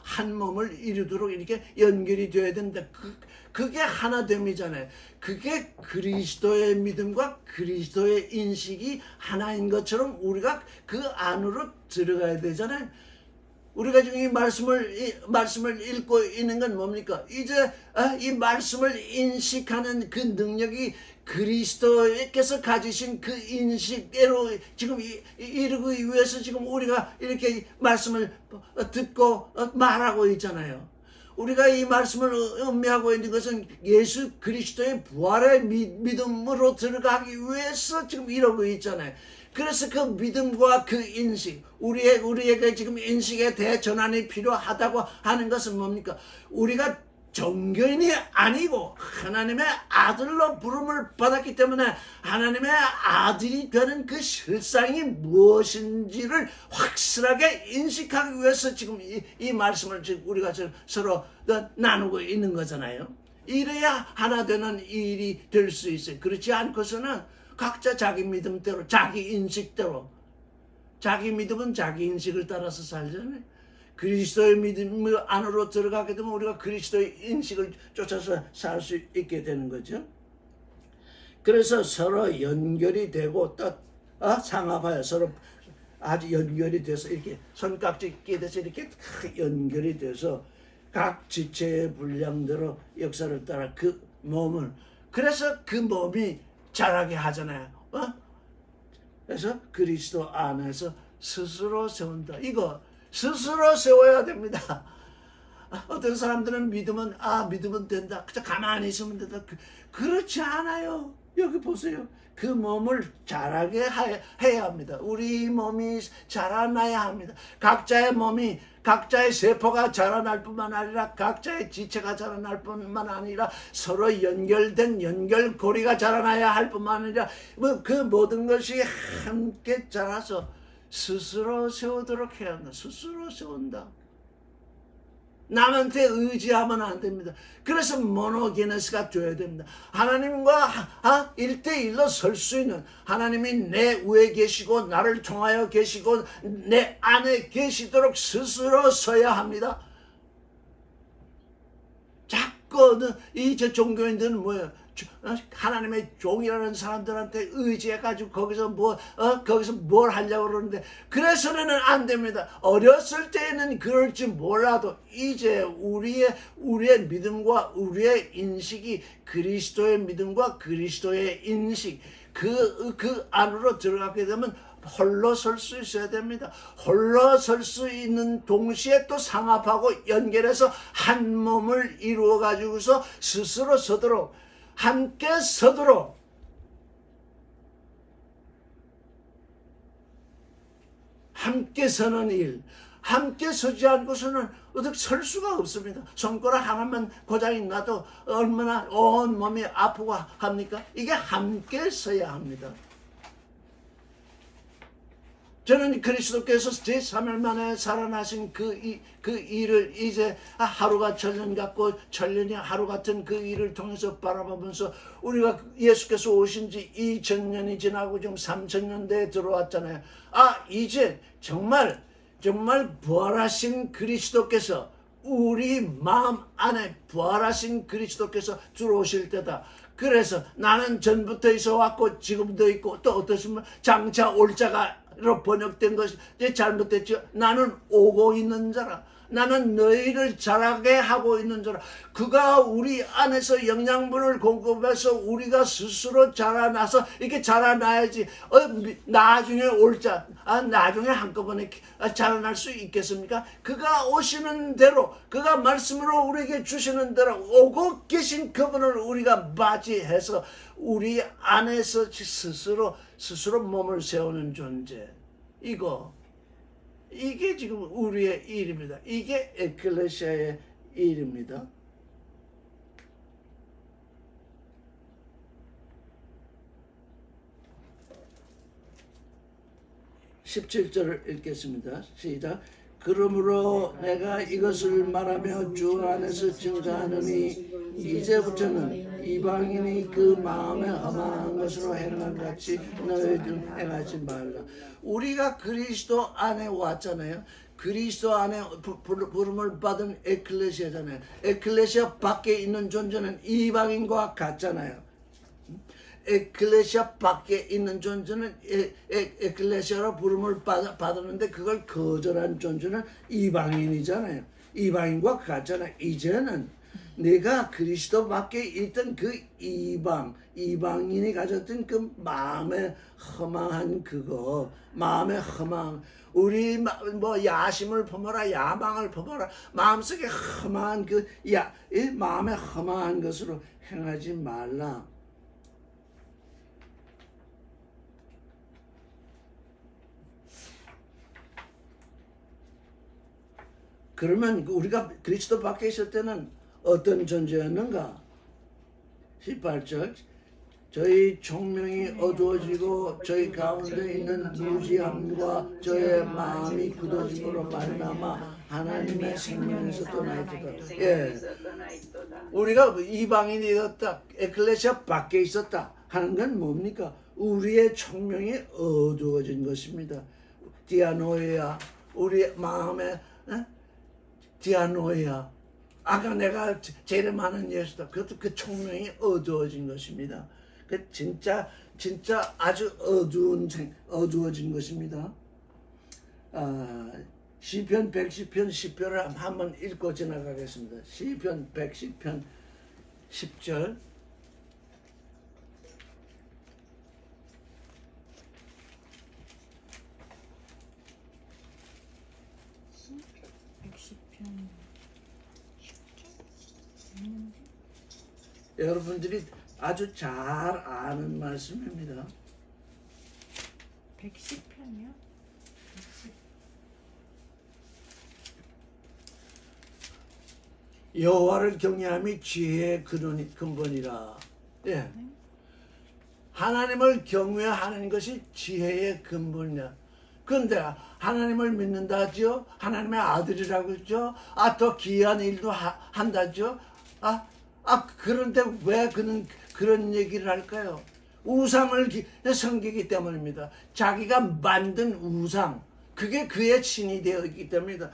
한 몸을 이루도록 이렇게 연결이 되어야 되는데 그게 하나됨이잖아요. 그게 그리스도의 믿음과 그리스도의 인식이 하나인 것처럼 우리가 그 안으로 들어가야 되잖아요. 우리가 지금 이 말씀을 읽고 있는 건 뭡니까? 이제 이 말씀을 인식하는 그 능력이 그리스도께서 가지신 그 인식대로 지금 이르기 위해서 지금 우리가 이렇게 말씀을 듣고 말하고 있잖아요. 우리가 이 말씀을 음미하고 있는 것은 예수 그리스도의 부활의 믿음으로 들어가기 위해서 지금 이러고 있잖아요. 그래서 그 믿음과 그 인식, 우리에게 지금 인식의 대전환이 필요하다고 하는 것은 뭡니까? 우리가 종교인이 아니고 하나님의 아들로 부름을 받았기 때문에 하나님의 아들이 되는 그 실상이 무엇인지를 확실하게 인식하기 위해서 지금 이 말씀을 지금 우리가 서로 나누고 있는 거잖아요. 이래야 하나 되는 일이 될 수 있어요. 그렇지 않고서는 각자 자기 믿음대로, 자기 인식대로, 자기 믿음은 자기 인식을 따라서 살잖아요. 그리스도의 믿음 안으로 들어가게 되면 우리가 그리스도의 인식을 쫓아서 살 수 있게 되는 거죠. 그래서 서로 연결이 되고 또 상합하여 서로 아주 연결이 돼서 이렇게 손깍지 끼듯이 이렇게 연결이 돼서 각 지체의 분량대로 역사를 따라 그 몸을, 그래서 그 몸이 자라게 하잖아요. 그래서 그리스도 안에서 스스로 세운다. 이거 스스로 세워야 됩니다. 어떤 사람들은 믿으면 된다. 그저 가만히 있으면 된다. 그렇지 않아요. 여기 보세요. 그 몸을 자라게 해야 합니다. 우리 몸이 자라나야 합니다. 각자의 세포가 자라날 뿐만 아니라 각자의 지체가 자라날 뿐만 아니라 서로 연결된 연결고리가 자라나야 할 뿐만 아니라 그 모든 것이 함께 자라서 스스로 세우도록 해야 한다. 스스로 세운다. 남한테 의지하면 안 됩니다. 그래서 모노게네스가 되어야 됩니다. 하나님과 1대1로 설 수 있는, 하나님이 내 위에 계시고 나를 통하여 계시고 내 안에 계시도록 스스로 서야 합니다. 자꾸 이 종교인들은 뭐예요? 하나님의 종이라는 사람들한테 의지해가지고 거기서 뭘 하려고 그러는데, 그래서는 안 됩니다. 어렸을 때는 그럴지 몰라도 이제 우리의 믿음과 우리의 인식이 그리스도의 믿음과 그리스도의 인식, 그 안으로 들어가게 되면 홀로 설 수 있어야 됩니다. 홀로 설 수 있는 동시에 또 상합하고 연결해서 한 몸을 이루어 가지고서 스스로 서도록, 함께 서도록, 함께 서는 일, 함께 서지 않고서는 어떻게 설 수가 없습니다. 손가락 하나만 고장이 나도 얼마나 온 몸이 아프고 합니까? 이게 함께 서야 합니다. 저는 그리스도께서 제3일 만에 살아나신 그 일을 이제 하루가 천년 같고 천년이 하루 같은 그 일을 통해서 바라보면서, 우리가 예수께서 오신 지 2000년이 지나고 지금 3000년대에 들어왔잖아요. 이제 정말 부활하신 그리스도께서, 우리 마음 안에 부활하신 그리스도께서 들어오실 때다. 그래서 나는 전부터 있어 왔고 지금도 있고, 또 어떠시면 장차 올 자가 로 번역된 것이 잘못됐죠. 나는 오고 있는 자라. 나는 너희를 자라게 하고 있는 자라. 그가 우리 안에서 영양분을 공급해서 우리가 스스로 자라나서 이렇게 자라나야지. 나중에 올 자, 나중에 한꺼번에 자라날 수 있겠습니까? 그가 오시는 대로, 그가 말씀으로 우리에게 주시는 대로 오고 계신 그분을 우리가 맞이해서 우리 안에서 스스로 몸을 세우는 존재. 이게 지금 우리의 일입니다. 이게 에클레시아의 일입니다. 17절을 읽겠습니다. 시작. 그러므로 내가 이것을 말하며 주 안에서 증거하노니 이제부터는 이방인이 그 마음에 험한 것으로 행한 같이 너희도 행하지 말라. 우리가 그리스도 안에 왔잖아요. 그리스도 안에 부름을 받은 에클레시아잖아요. 에클레시아 밖에 있는 존재는 이방인과 같잖아요. 에클레시아 밖에 있는 존재는 에클레시아로 부름을 받았는데 그걸 거절한 존재는 이방인이잖아요. 이방인과 같잖아요. 이제는 내가 그리스도 밖에 있던 그 이방인이 가졌던 그 마음에 허망한 마음에 허망, 우리 야심을 품어라, 야망을 품어라, 마음속에 허망한 이 마음에 허망한 것으로 행하지 말라. 그러면 우리가 그리스도 밖에 있을 때는 어떤 존재였는가? 18절. 저희 총명이 어두워지고 저희 가운데 있는 무지함과 저의 마음이 굳어짐으로 말미암아 하나님의 생명에서 떠나있도다. 예, 우리가 이방인이 되었다, 에클레시아 밖에 있었다 하는 건 뭡니까? 우리의 총명이 어두워진 것입니다. 디아노이아, 우리 마음에 디아노이아, 아까 내가 제일 많은 예수다. 그것도 그 총명이 어두워진 것입니다. 그 진짜 아주 어두워진 것입니다. 시편 110편 10편을 한번 읽고 지나가겠습니다. 시편 110편 10절. 여러분들이 아주 잘 아는 말씀입니다. 110편이요? 여호와를 경외함이 지혜의 근본이라. 예. 하나님을 경외하는 것이 지혜의 근본이라. 근데 하나님을 믿는다죠. 하나님의 아들이라고 했죠. 더 귀한 일도 한다죠. 그런데 왜 그는 그런 얘기를 할까요? 우상을 섬기기 때문입니다. 자기가 만든 우상, 그게 그의 신이 되어 있기 때문입니다.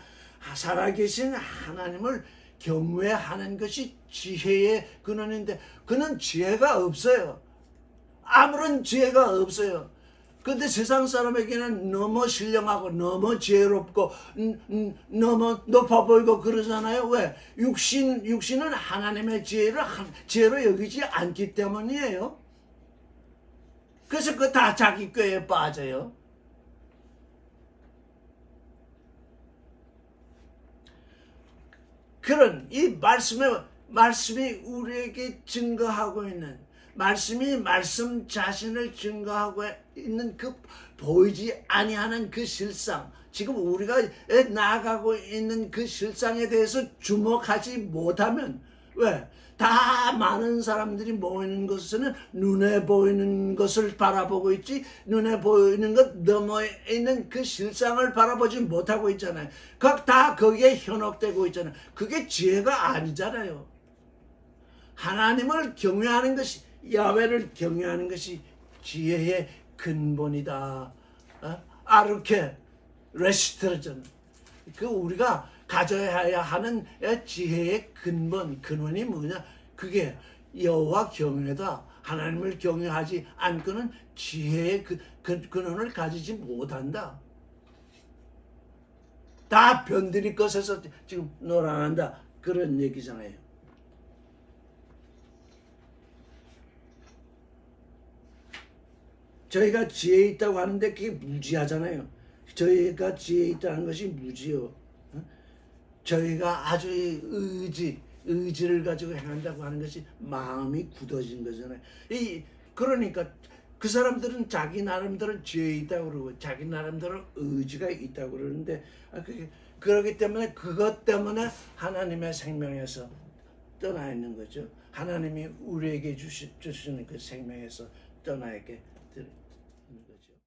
살아계신 하나님을 경외하는 것이 지혜의 근원인데 그는 지혜가 없어요. 아무런 지혜가 없어요. 근데 세상 사람에게는 너무 신령하고 너무 지혜롭고 너무 높아 보이고 그러잖아요. 왜? 육신은 하나님의 지혜로 여기지 않기 때문이에요. 그래서 그 다 자기 꾀에 빠져요. 그런 이 말씀이 우리에게 증거하고 있는, 말씀이 말씀 자신을 증거하고 있는 그 보이지 아니하는 그 실상, 지금 우리가 나아가고 있는 그 실상에 대해서 주목하지 못하면, 왜? 다 많은 사람들이 모이는 것은 눈에 보이는 것을 바라보고 있지, 눈에 보이는 것 너머에 있는 그 실상을 바라보지 못하고 있잖아요. 다 거기에 현혹되고 있잖아요. 그게 지혜가 아니잖아요. 하나님을 경외하는 것이, 야훼를 경외하는 것이 지혜의 근본이다. 아르케 레시트르전, 그 우리가 가져야 하는 지혜의 근원이 뭐냐? 그게 여호와 경외다. 하나님을 경외하지 않고는 지혜의 근원을 가지지 못한다. 다 변들이 것에서 지금 놀아난다. 그런 얘기잖아요. 저희가 지혜 있다고 하는데 그게 무지하잖아요. 저희가 지혜 있다는 것이 무지요. 저희가 아주 의지를 가지고 행한다고 하는 것이 마음이 굳어진 거잖아요. 그러니까 그 사람들은 자기 나름대로 지혜 있다고 그러고 자기 나름대로 의지가 있다고 그러는데 그렇기 때문에 그것 때문에 하나님의 생명에서 떠나 있는 거죠. 하나님이 우리에게 주시는 그 생명에서 떠나 있게